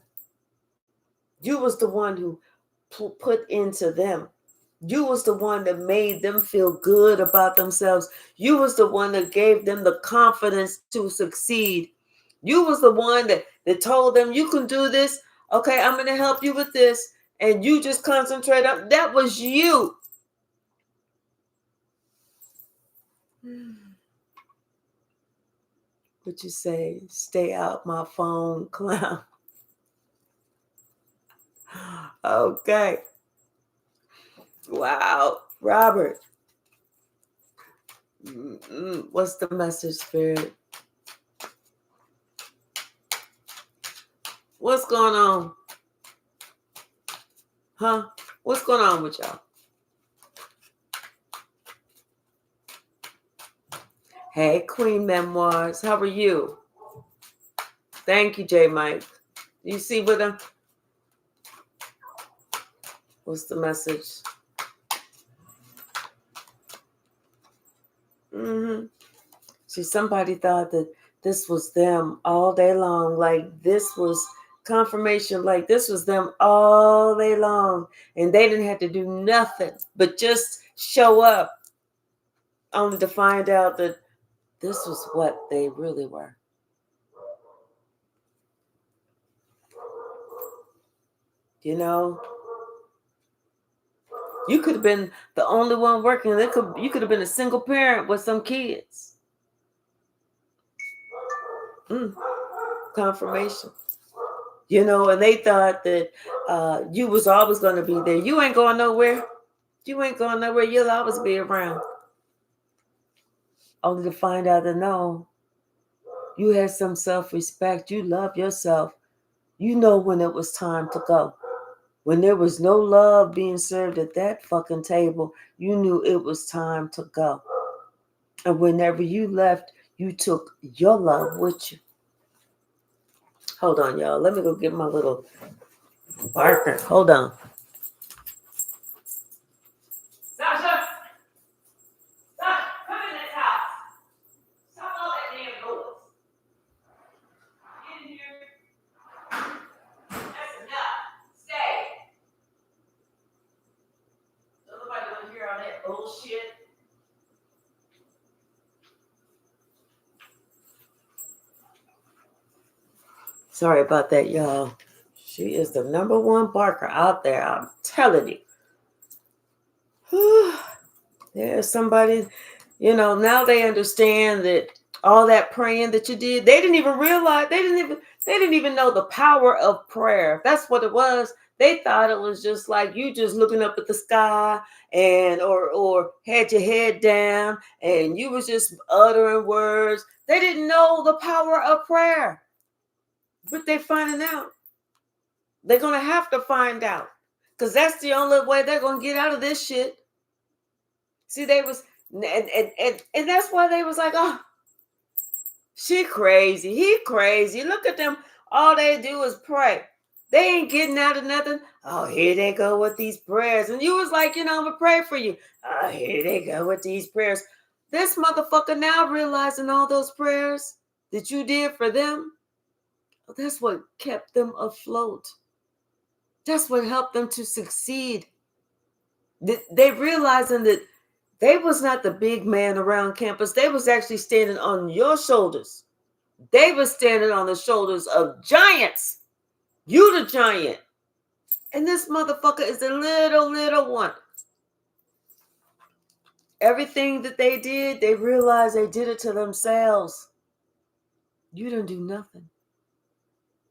You was the one who put into them. You was the one that made them feel good about themselves. You was the one that gave them the confidence to succeed. You was the one that told them, you can do this. Okay, I'm going to help you with this. And you just concentrate on that. Was you. What you say? Stay out my phone, clown. Okay. Wow. Robert. What's the message, Spirit? What's going on? Huh? What's going on with y'all? Hey, Queen Memoirs. How are you? Thank you, J. Mike. You see with him? What's the message? See, somebody thought that this was them all day long. Like this was confirmation. Like this was them all day long. And they didn't have to do nothing but just show up. Only to find out that this was what they really were. You know? You could have been the only one working. You could have been a single parent with some kids. Confirmation. You know, and they thought that you was always going to be there. You ain't going nowhere. You ain't going nowhere. You'll always be around. Only to find out that no, you had some self-respect. You love yourself. You know when it was time to go. When there was no love being served at that fucking table, you knew it was time to go. And whenever you left, you took your love with you. Hold on, y'all. Let me go get my little barker. Hold on. Sasha! Sasha, come in this house. Stop all that damn noise. Get in here. That's enough. Stay. Don't nobody want to hear all that bullshit. Sorry about that, y'all. She is the number one barker out there. I'm telling you. There's somebody, you know, now they understand that all that praying that you did, they didn't even realize, they didn't even know the power of prayer. That's what it was. They thought it was just like you just looking up at the sky and or had your head down and you was just uttering words. They didn't know the power of prayer. But they're finding out. They're going to have to find out. Because that's the only way they're going to get out of this shit. See, they was, and that's why they was like, oh, she crazy. He crazy. Look at them. All they do is pray. They ain't getting out of nothing. Oh, here they go with these prayers. And you was like, I'm going to pray for you. Oh, here they go with these prayers. This motherfucker now realizing all those prayers that you did for them, that's what kept them afloat. That's what helped them to succeed. They realizing that they was not the big man around campus. They was actually standing on your shoulders. They was standing on the shoulders of giants. You the giant. And this motherfucker is the little one. Everything that they did, they realized they did it to themselves. You didn't do nothing.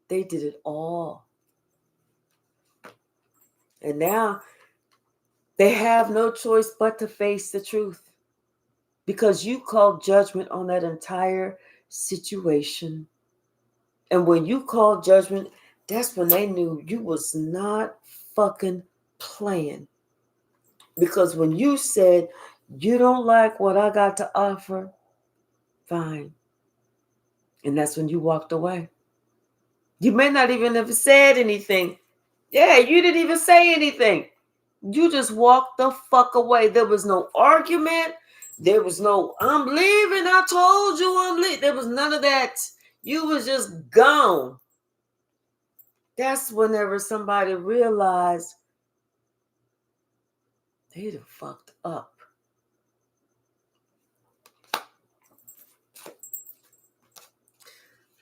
They did it all. And now they have no choice but to face the truth. Because you called judgment on that entire situation. And when you called judgment, that's when they knew you was not fucking playing. Because when you said, you don't like what I got to offer, fine. And that's when you walked away. You may not even have said anything. Yeah, you didn't even say anything. You just walked the fuck away. There was no argument. There was no, I'm leaving. I told you I'm leaving. There was none of that. You was just gone. That's whenever somebody realized they'd have fucked up.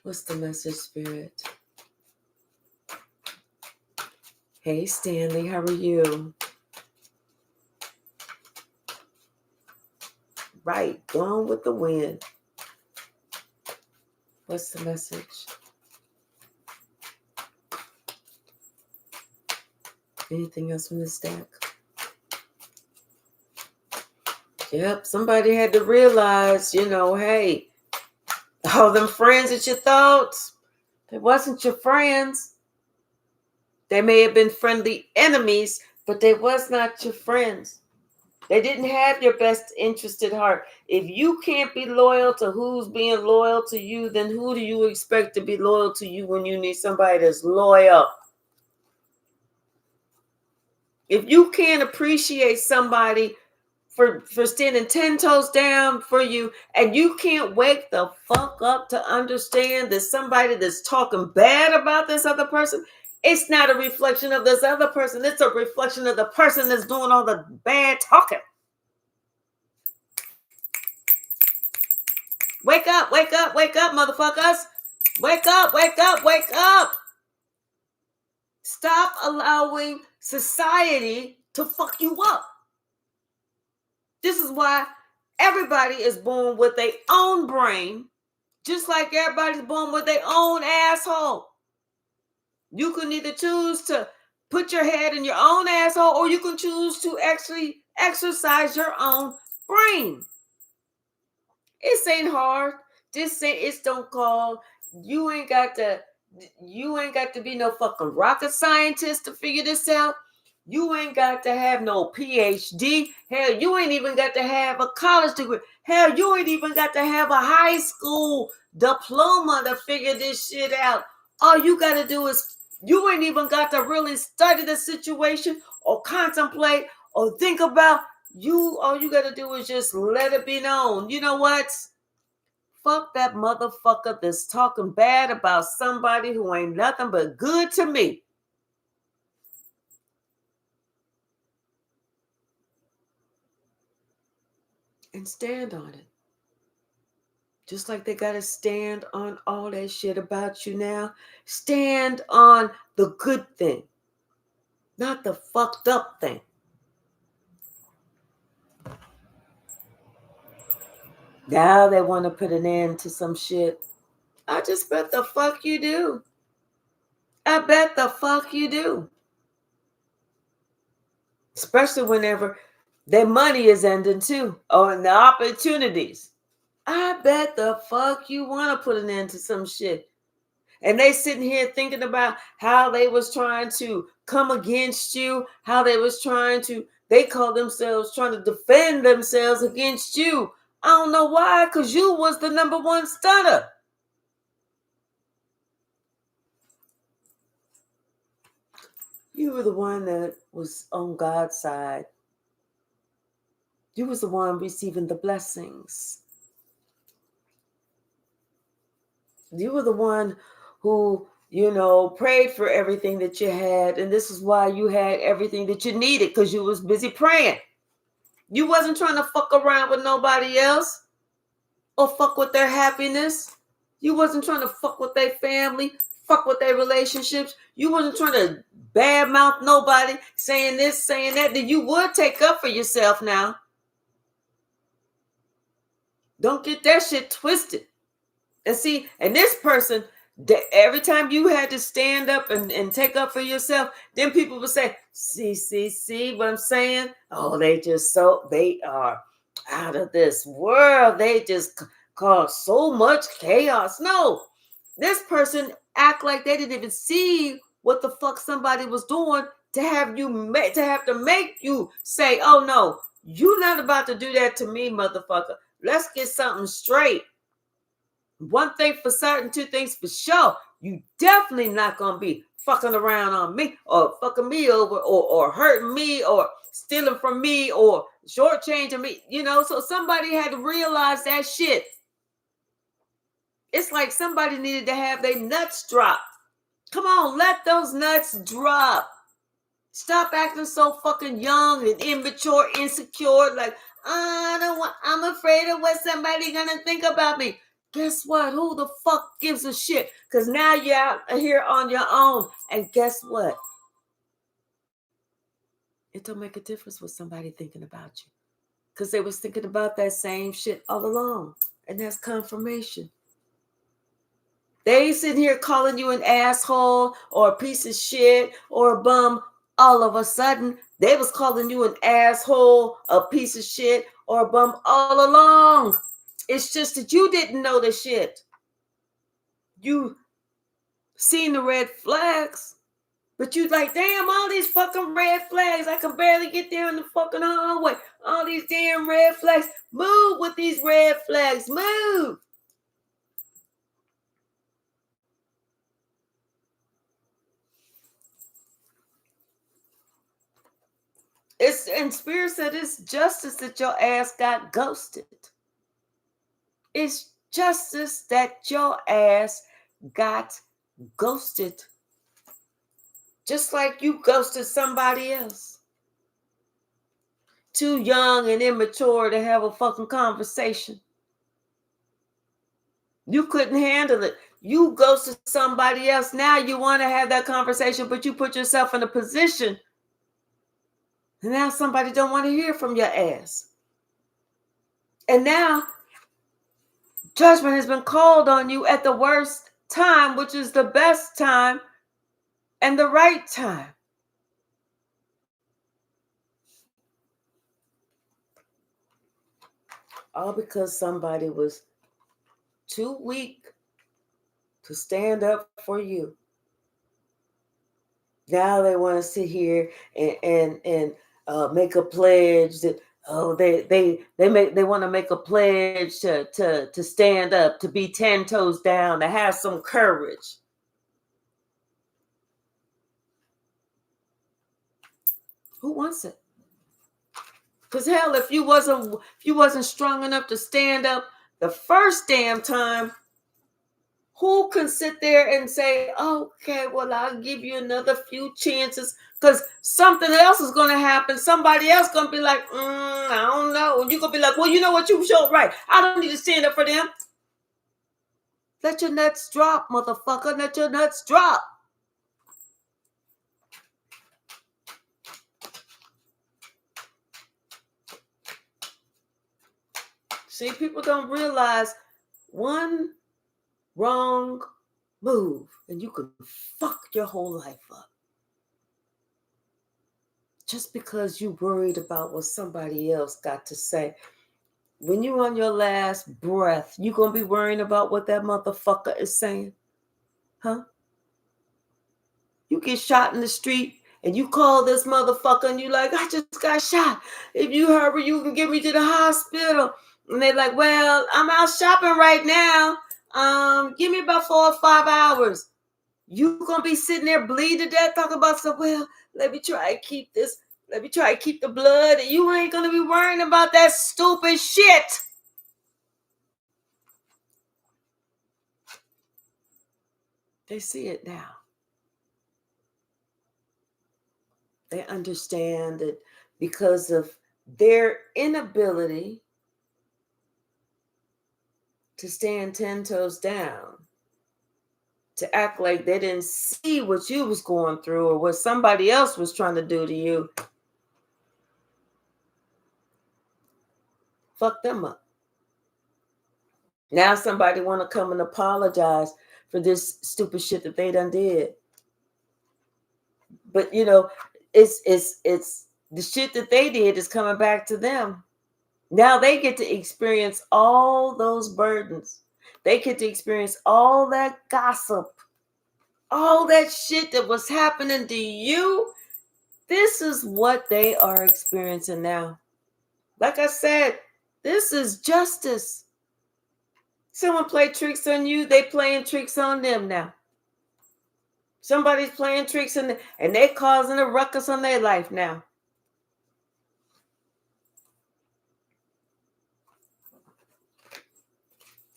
What's the message, Spirit? Hey, Stanley, how are you? Right, gone with the wind. What's the message? Anything else from the stack? Yep, somebody had to realize, hey, all them friends that you thought, they wasn't your friends. They may have been friendly enemies, but they was not your friends. They didn't have your best interest at heart. If you can't be loyal to who's being loyal to you, then who do you expect to be loyal to you when you need somebody that's loyal? If you can't appreciate somebody for standing 10 toes down for you, and you can't wake the fuck up to understand that somebody that's talking bad about this other person, it's not a reflection of this other person. It's a reflection of the person that's doing all the bad talking. Wake up, wake up, wake up, motherfuckers. Wake up, wake up, wake up. Stop allowing society to fuck you up. This is why everybody is born with their own brain, just like everybody's born with their own asshole. You can either choose to put your head in your own asshole, or you can choose to actually exercise your own brain. It ain't hard. Just say it's don't call. You ain't got to be no fucking rocket scientist to figure this out. You ain't got to have no PhD. Hell, you ain't even got to have a college degree. Hell, you ain't even got to have a high school diploma to figure this shit out. All you got to do is, you ain't even got to really study the situation or contemplate or think about. All you got to do is just let it be known. You know what? Fuck that motherfucker that's talking bad about somebody who ain't nothing but good to me. And stand on it. Just like they got to stand on all that shit about you now. Stand on the good thing, not the fucked up thing. Now they want to put an end to some shit. I just bet the fuck you do. I bet the fuck you do. especially whenever their money is ending too, or the opportunities. I bet the fuck you want to put an end to some shit. And they sitting here thinking about how they was trying to come against you, how they was trying to, they call themselves trying to defend themselves against you. I don't know why, because you was the number one stunner. You were the one that was on God's side. You was the one receiving the blessings. You were the one who, prayed for everything that you had. And this is why you had everything that you needed, because you was busy praying. You wasn't trying to fuck around with nobody else or fuck with their happiness. You wasn't trying to fuck with their family, fuck with their relationships. You wasn't trying to badmouth nobody, saying this, saying that. Then you would take up for yourself now. Don't get that shit twisted. And see, and this person, every time you had to stand up and take up for yourself, then people would say, see what I'm saying? Oh, they are out of this world. They just cause so much chaos. No, this person act like they didn't even see what the fuck somebody was doing to have to make you say, oh no, you're not about to do that to me, motherfucker. Let's get something straight. One thing for certain, two things for sure. You definitely not going to be fucking around on me or fucking me over or hurting me or stealing from me or shortchanging me. So somebody had to realize that shit. It's like somebody needed to have their nuts drop. Come on, let those nuts drop. Stop acting so fucking young and immature, insecure. Like, I'm afraid of what somebody gonna think about me. Guess what? Who the fuck gives a shit? Because now you're out here on your own. And guess what? It don't make a difference what somebody thinking about you. Because they was thinking about that same shit all along. And that's confirmation. They ain't sitting here calling you an asshole or a piece of shit or a bum. All of a sudden, they was calling you an asshole, a piece of shit, or a bum all along. It's just that you didn't know the shit. You seen the red flags, but you like, damn, all these fucking red flags. I can barely get down the fucking hallway. All these damn red flags. Move with these red flags. Move. And Spirit said it's justice that your ass got ghosted. It's justice that your ass got ghosted. Just like you ghosted somebody else. Too young and immature to have a fucking conversation. You couldn't handle it. You ghosted somebody else. Now you want to have that conversation, but you put yourself in a position. And now somebody don't want to hear from your ass. And now judgment has been called on you at the worst time, which is the best time and the right time. All because somebody was too weak to stand up for you. Now they want to sit here and make a pledge that they want to make a pledge to stand up, to be 10 toes down, to have some courage. Who wants it? Because hell, if you wasn't strong enough to stand up the first damn time, who can sit there and say, okay, well, I'll give you another few chances because something else is going to happen. Somebody else going to be like, I don't know. And you're going to be like, well, you know what? You showed right. I don't need to stand up for them. Let your nuts drop, motherfucker. Let your nuts drop. See, people don't realize one wrong move and you could fuck your whole life up. just because you worried about what somebody else got to say. When you're on your last breath, you gonna be worrying about what that motherfucker is saying? Huh? You get shot in the street and you call this motherfucker and you like, I just got shot. If you hurry, you can get me to the hospital. And they're like, well, I'm out shopping right now. Give me about 4 or 5 hours. You gonna be sitting there bleeding to death talking about stuff. Well, let me try and keep this. Let me try and keep the blood. And you ain't gonna be worrying about that stupid shit. They see it now. They understand that because of their inability to stand 10 toes down, to act like they didn't see what you was going through or what somebody else was trying to do to you, fuck them up. Now somebody want to come and apologize for this stupid shit that they done did. But you know, it's the shit that they did is coming back to them. Now they get to experience all those burdens. They get to experience all that gossip, all that shit that was happening to you. This is what they are experiencing now. Like I said, this is justice. Someone played tricks on you, they playing tricks on them now. Somebody's playing tricks and they causing a ruckus on their life now.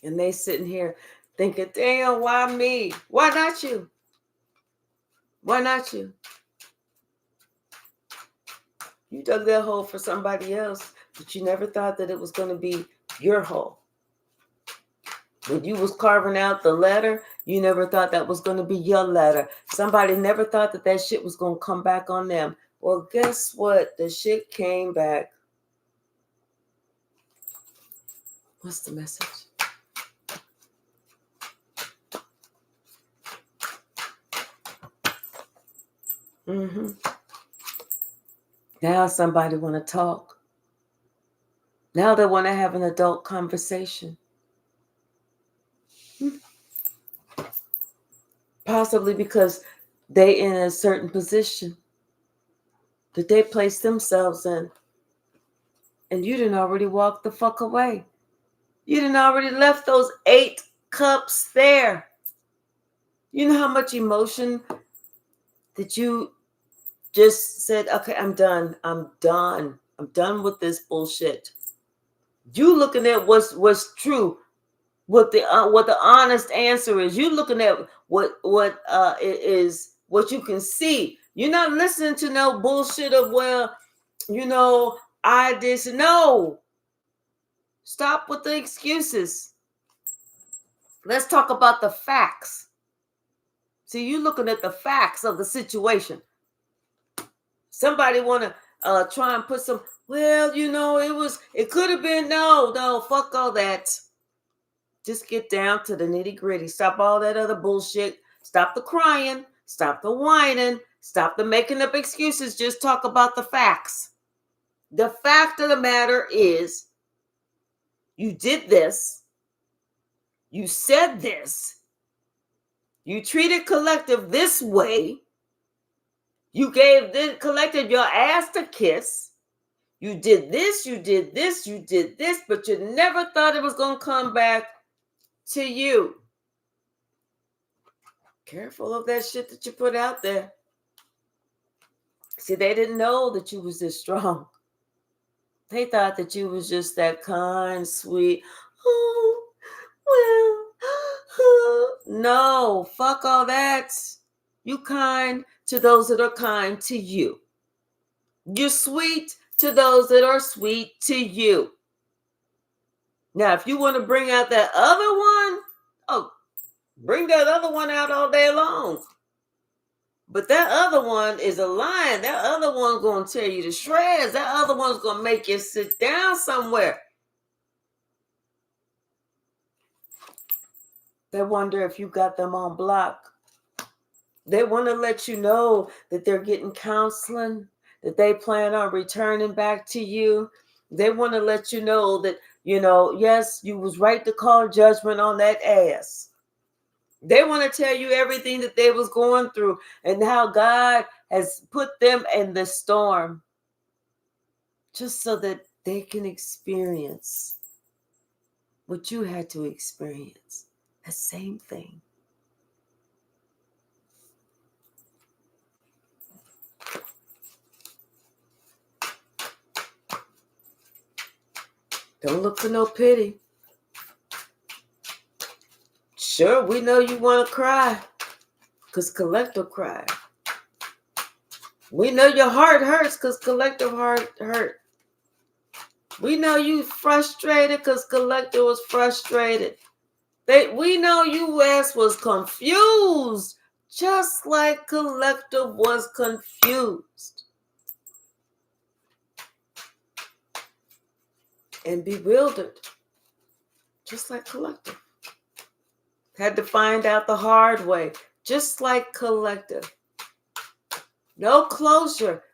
And they sitting here thinking, damn, why me? Why not you? Why not you? You dug that hole for somebody else, but you never thought that it was going to be your hole. When you was carving out the letter, you never thought that was going to be your letter. Somebody never thought that shit was going to come back on them. Well, guess what? The shit came back. What's the message? Now somebody want to talk. Now they want to have an adult conversation. Possibly because they in a certain position that they place themselves in. And you didn't already walk the fuck away. You didn't already left those 8 cups there. You know how much emotion that you just said, okay, I'm done. I'm done. I'm done with this bullshit. You looking at what's true, what the honest answer is. You looking at what is what you can see. You're not listening to no bullshit of, well, you know, I just no. Stop with the excuses. Let's talk about the facts. See, you looking at the facts of the situation. Somebody want to try and put some, well, you know, it could have been, no, fuck all that. Just get down to the nitty gritty. Stop all that other bullshit. Stop the crying. Stop the whining. Stop the making up excuses. Just talk about the facts. The fact of the matter is, you did this. You said this. You treated collective this way. You gave the collective your ass to kiss. You did this, you did this, you did this, but you never thought it was going to come back to you. Careful of that shit that you put out there. See, they didn't know that you was this strong. They thought that you was just that kind, sweet, no, fuck all that. You kind to those that are kind to you. You're sweet to those that are sweet to you. Now, if you want to bring out that other one, bring that other one out all day long. But that other one is a lion. That other one's going to tear you to shreds. That other one's going to make you sit down somewhere. They wonder if you got them on block. They want to let you know that they're getting counseling. that they plan on returning back to you. They want to let you know that, yes, you was right to call judgment on that ass. They want to tell you everything that they was going through and how God has put them in the storm just so that they can experience what you had to experience. The same thing. Don't look for no pity. Sure, we know you want to cry because collective cry. We know your heart hurts because collective heart hurt. We know you frustrated because collective was frustrated. We know you ass was confused just like collective was confused. And bewildered just like collective. Had to find out the hard way just like collective. No closure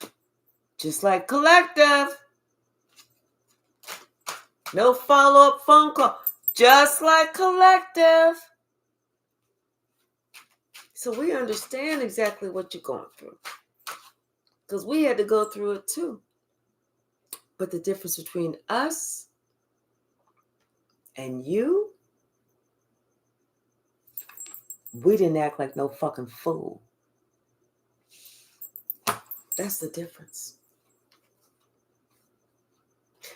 just like collective. No follow-up phone call just like collective. So we understand exactly what you're going through because we had to go through it too. But the difference between us and you, we didn't act like no fucking fool. That's the difference.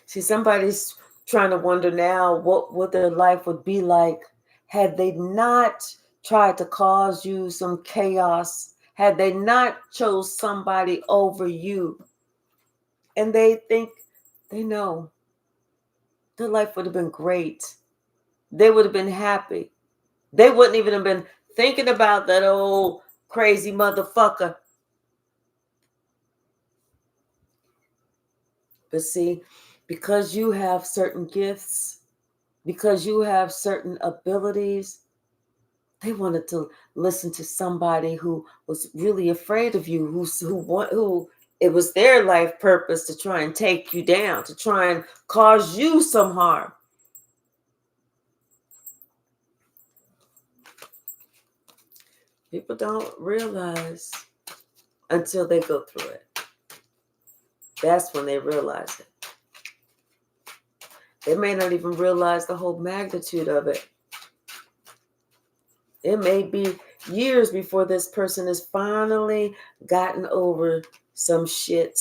See, somebody's trying to wonder now what their life would be like had they not tried to cause you some chaos, had they not chose somebody over you. And they think they know their life would have been great. They would have been happy. They wouldn't even have been thinking about that old crazy motherfucker. But see, because you have certain gifts, because you have certain abilities, they wanted to listen to somebody who was really afraid of you, who it was their life purpose to try and take you down, to try and cause you some harm. People don't realize until they go through it. That's when they realize it. They may not even realize the whole magnitude of it. It may be years before this person has finally gotten over some shit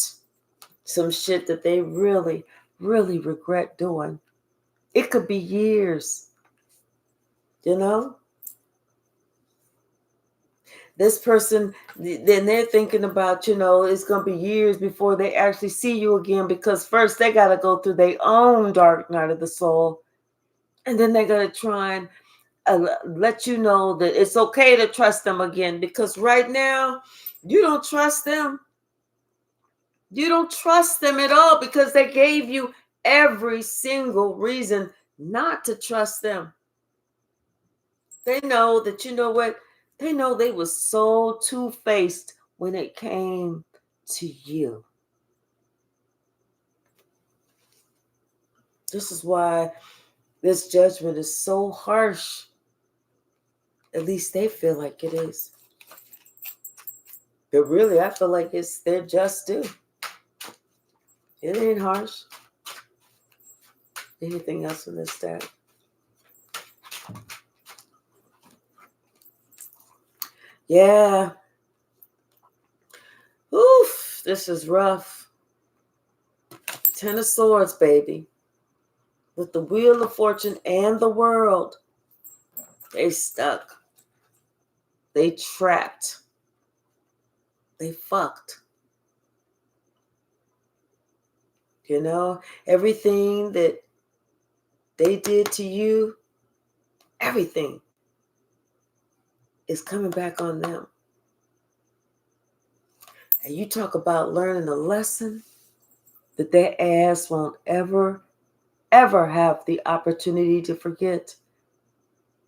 that they really, really regret doing. It could be years, This person, then they're thinking about, it's going to be years before they actually see you again because first they got to go through their own dark night of the soul. And then they're going to try and let you know that it's okay to trust them again because right now you don't trust them. You don't trust them at all because they gave you every single reason not to trust them. They know that, they know they were so two-faced when it came to you. This is why this judgment is so harsh. At least they feel like it is. But really, I feel like it's their just due. It ain't harsh. Anything else in this stack? Yeah. Oof, this is rough. 10 of Swords, baby. With the Wheel of Fortune and the World. They stuck. They trapped. They fucked. Everything that they did to you, everything is coming back on them. And you talk about learning a lesson that their ass won't ever, ever have the opportunity to forget.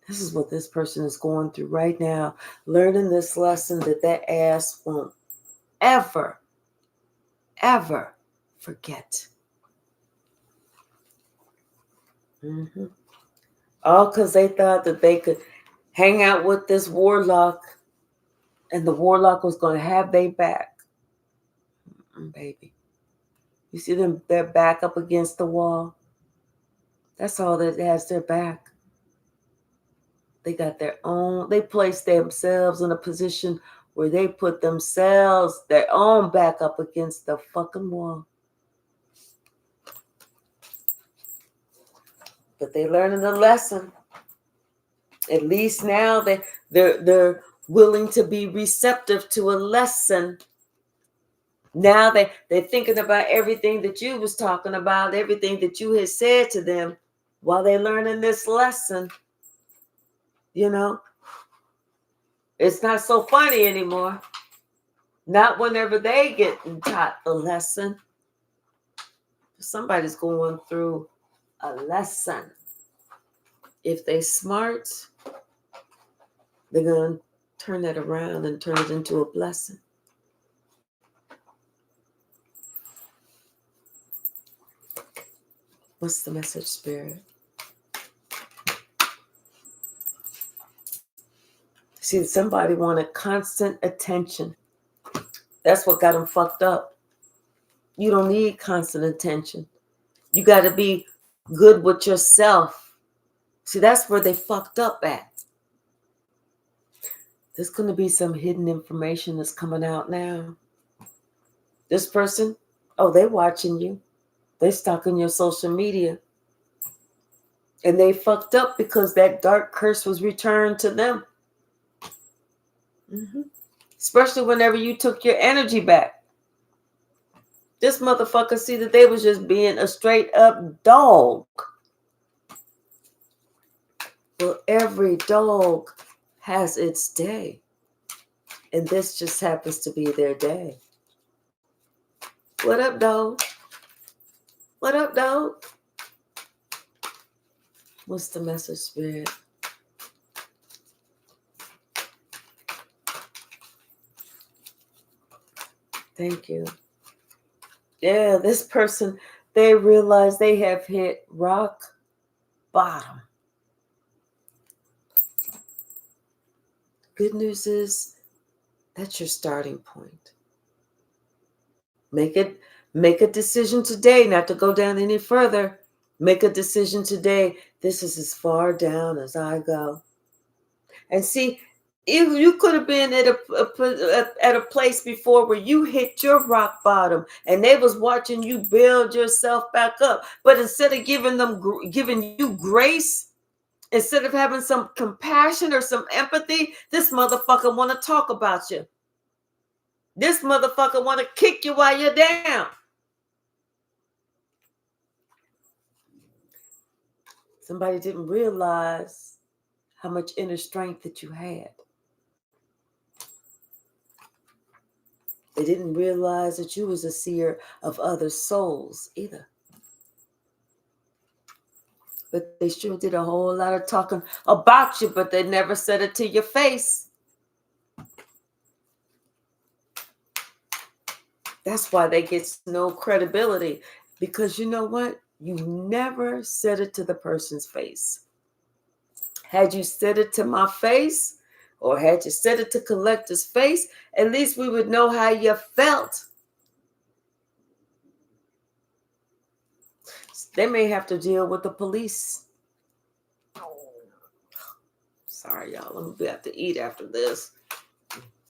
This is what this person is going through right now. Learning this lesson that their ass won't ever, ever forget. All because they thought that they could hang out with this warlock and the warlock was going to have their back. Baby. You see them, their back up against the wall? That's all that has their back. They got their own, they placed themselves in a position where they put themselves, their own back up against the fucking wall. But they learning the lesson. At least now they're willing to be receptive to a lesson. Now they're thinking about everything that you was talking about, everything that you had said to them while they're learning this lesson. You know, it's not so funny anymore. Not whenever they get taught the lesson. Somebody's going through a lesson. If they smart, they're going to turn that around and turn it into a blessing. What's the message, Spirit? See, somebody wanted constant attention. That's what got them fucked up. You don't need constant attention. You got to be good with yourself. See, that's where they fucked up at. There's going to be some hidden information that's coming out now. This person, oh, they watching you. They stalking your social media. And they fucked up because that dark curse was returned to them. Especially whenever you took your energy back. This motherfucker see that they was just being a straight up dog. Well, every dog has its day. And this just happens to be their day. What up, dog? What up, dog? What's the message, Spirit? Thank you. Yeah, this person, they realize they have hit rock bottom. Good news is that's your starting point. Make a decision today not to go down any further. Make a decision today. This is as far down as I go. And see, if you could have been at a place before where you hit your rock bottom and they was watching you build yourself back up. But instead of giving you grace, instead of having some compassion or some empathy, this motherfucker want to talk about you. This motherfucker want to kick you while you're down. Somebody didn't realize how much inner strength that you had. They didn't realize that you was a seer of other souls either. But they sure did a whole lot of talking about you, but they never said it to your face. That's why they get no credibility. Because you know what? You never said it to the person's face. Had you said it to my face, or had you said it to Collector's face, at least we would know how you felt. They may have to deal with the police. Sorry, y'all. I'm going to have to eat after this.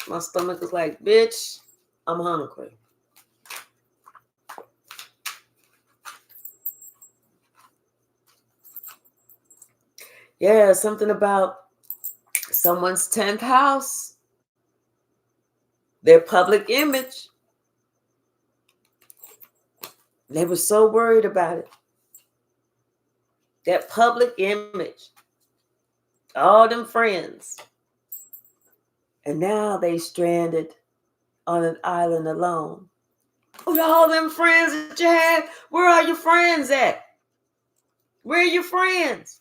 My stomach is like, bitch, I'm hungry. Yeah, something about someone's 10th house. Their public image. They were so worried about it. That public image. All them friends. And now they stranded on an island alone. With all them friends that you had, where are your friends at? Where are your friends?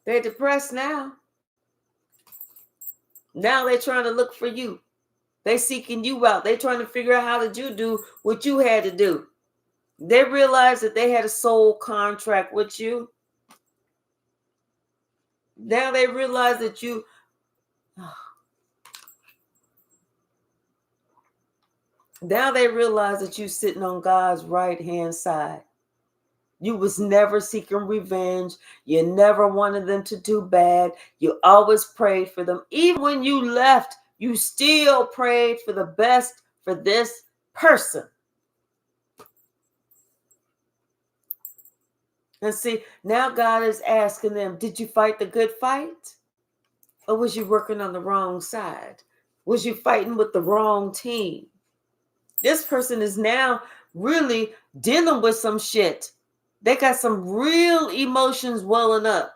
They're depressed now. Now they're trying to look for you. They seeking you out. They trying to figure out how did you do what you had to do. They realized that they had a soul contract with you. Now they realize that you... Now they realize that you sitting on God's right hand side. You was never seeking revenge. You never wanted them to do bad. You always prayed for them. Even when you left, you still prayed for the best for this person. And see, now God is asking them, did you fight the good fight? Or was you working on the wrong side? Was you fighting with the wrong team? This person is now really dealing with some shit. They got some real emotions welling up.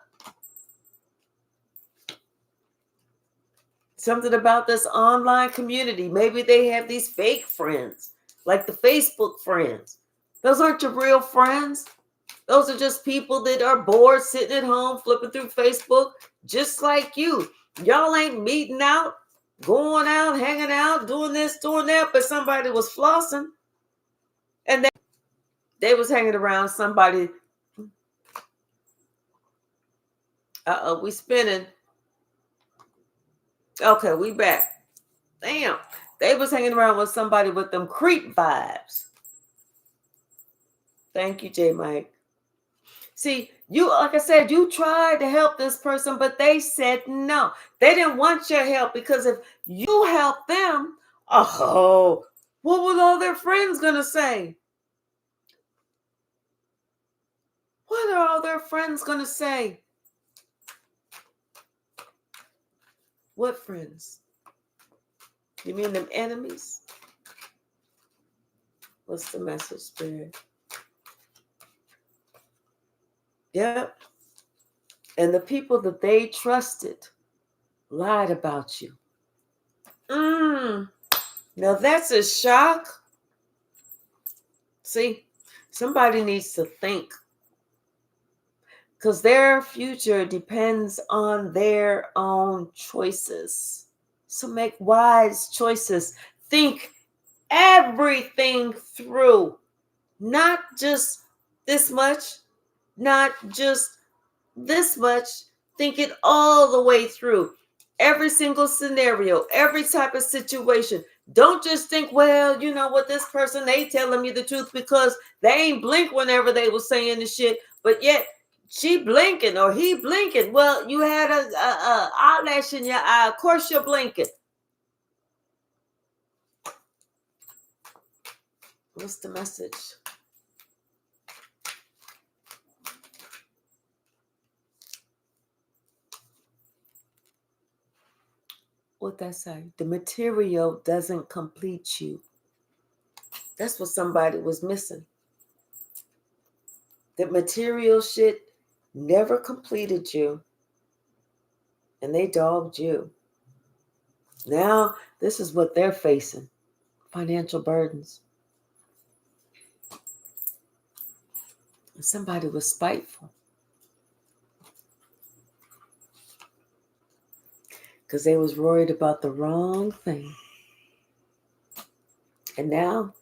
Something about this online community. Maybe they have these fake friends, like the Facebook friends. Those aren't your real friends. Those are just people that are bored, sitting at home, flipping through Facebook, just like you. Y'all ain't meeting out, going out, hanging out, doing this, doing that, but somebody was flossing. And they was hanging around somebody. We spinning. Okay, we back. Damn. They was hanging around with somebody with them creep vibes. Thank you, J. Mike. See, you, like I said, you tried to help this person, but they said no. They didn't want your help because if you help them, oh, what were all their friends going to say? What are all their friends going to say? What friends? You mean them enemies? What's the message, Spirit? Yep. And the people that they trusted lied about you. Now that's a shock. See, somebody needs to think. Because their future depends on their own choices. So make wise choices. Think everything through. Not just this much. Not just this much. Think it all the way through. Every single scenario. Every type of situation. Don't just think, well, you know what, this person, they telling me the truth because they ain't blink whenever they was saying the shit. But yet, she blinking or he blinking. Well, you had a eyelash in your eye. Of course you're blinking. What's the message? What that say? The material doesn't complete you. That's what somebody was missing. The material shit never completed you. And they dogged you. Now, this is what they're facing. Financial burdens. And somebody was spiteful. Because they was worried about the wrong thing. And now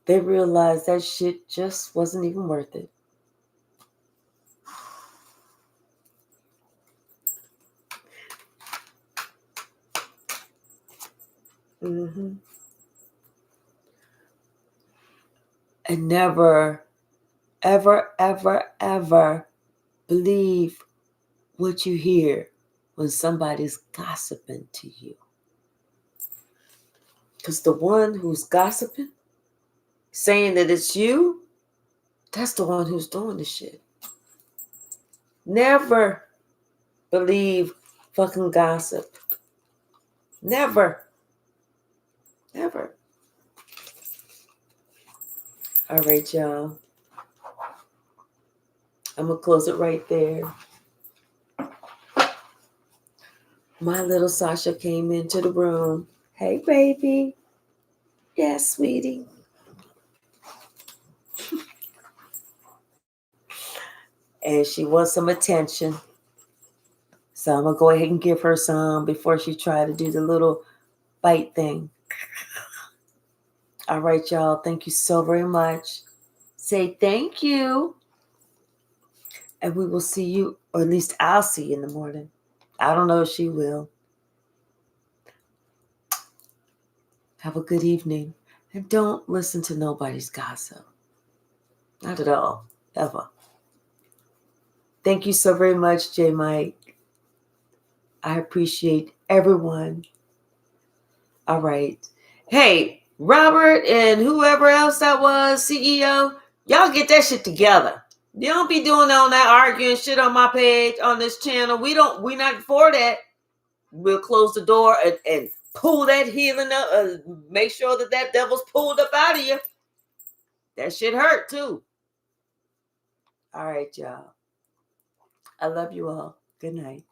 they realized that shit just wasn't even worth it. And never, ever, ever, ever believe what you hear when somebody's gossiping to you. Because the one who's gossiping, saying that it's you, that's the one who's doing the shit. Never believe fucking gossip. Never. Never. All right, y'all. I'm going to close it right there. My little Sasha came into the room. Hey, baby. Yes, sweetie. And she wants some attention. So I'm going to go ahead and give her some before she try to do the little bite thing. All right, y'all. Thank you so very much. Say thank you. And we will see you, or at least I'll see you in the morning. I don't know if she will. Have a good evening. And don't listen to nobody's gossip. Not at all. Ever. Thank you so very much, J. Mike. I appreciate everyone. All right. Hey, Robert and whoever else that was, CEO, y'all get that shit together. You don't be doing all that arguing shit on my page, on this channel. We're not for that. We'll close the door and pull that healing up. Make sure that devil's pulled up out of you. That shit hurt too. All right, y'all. I love you all. Good night.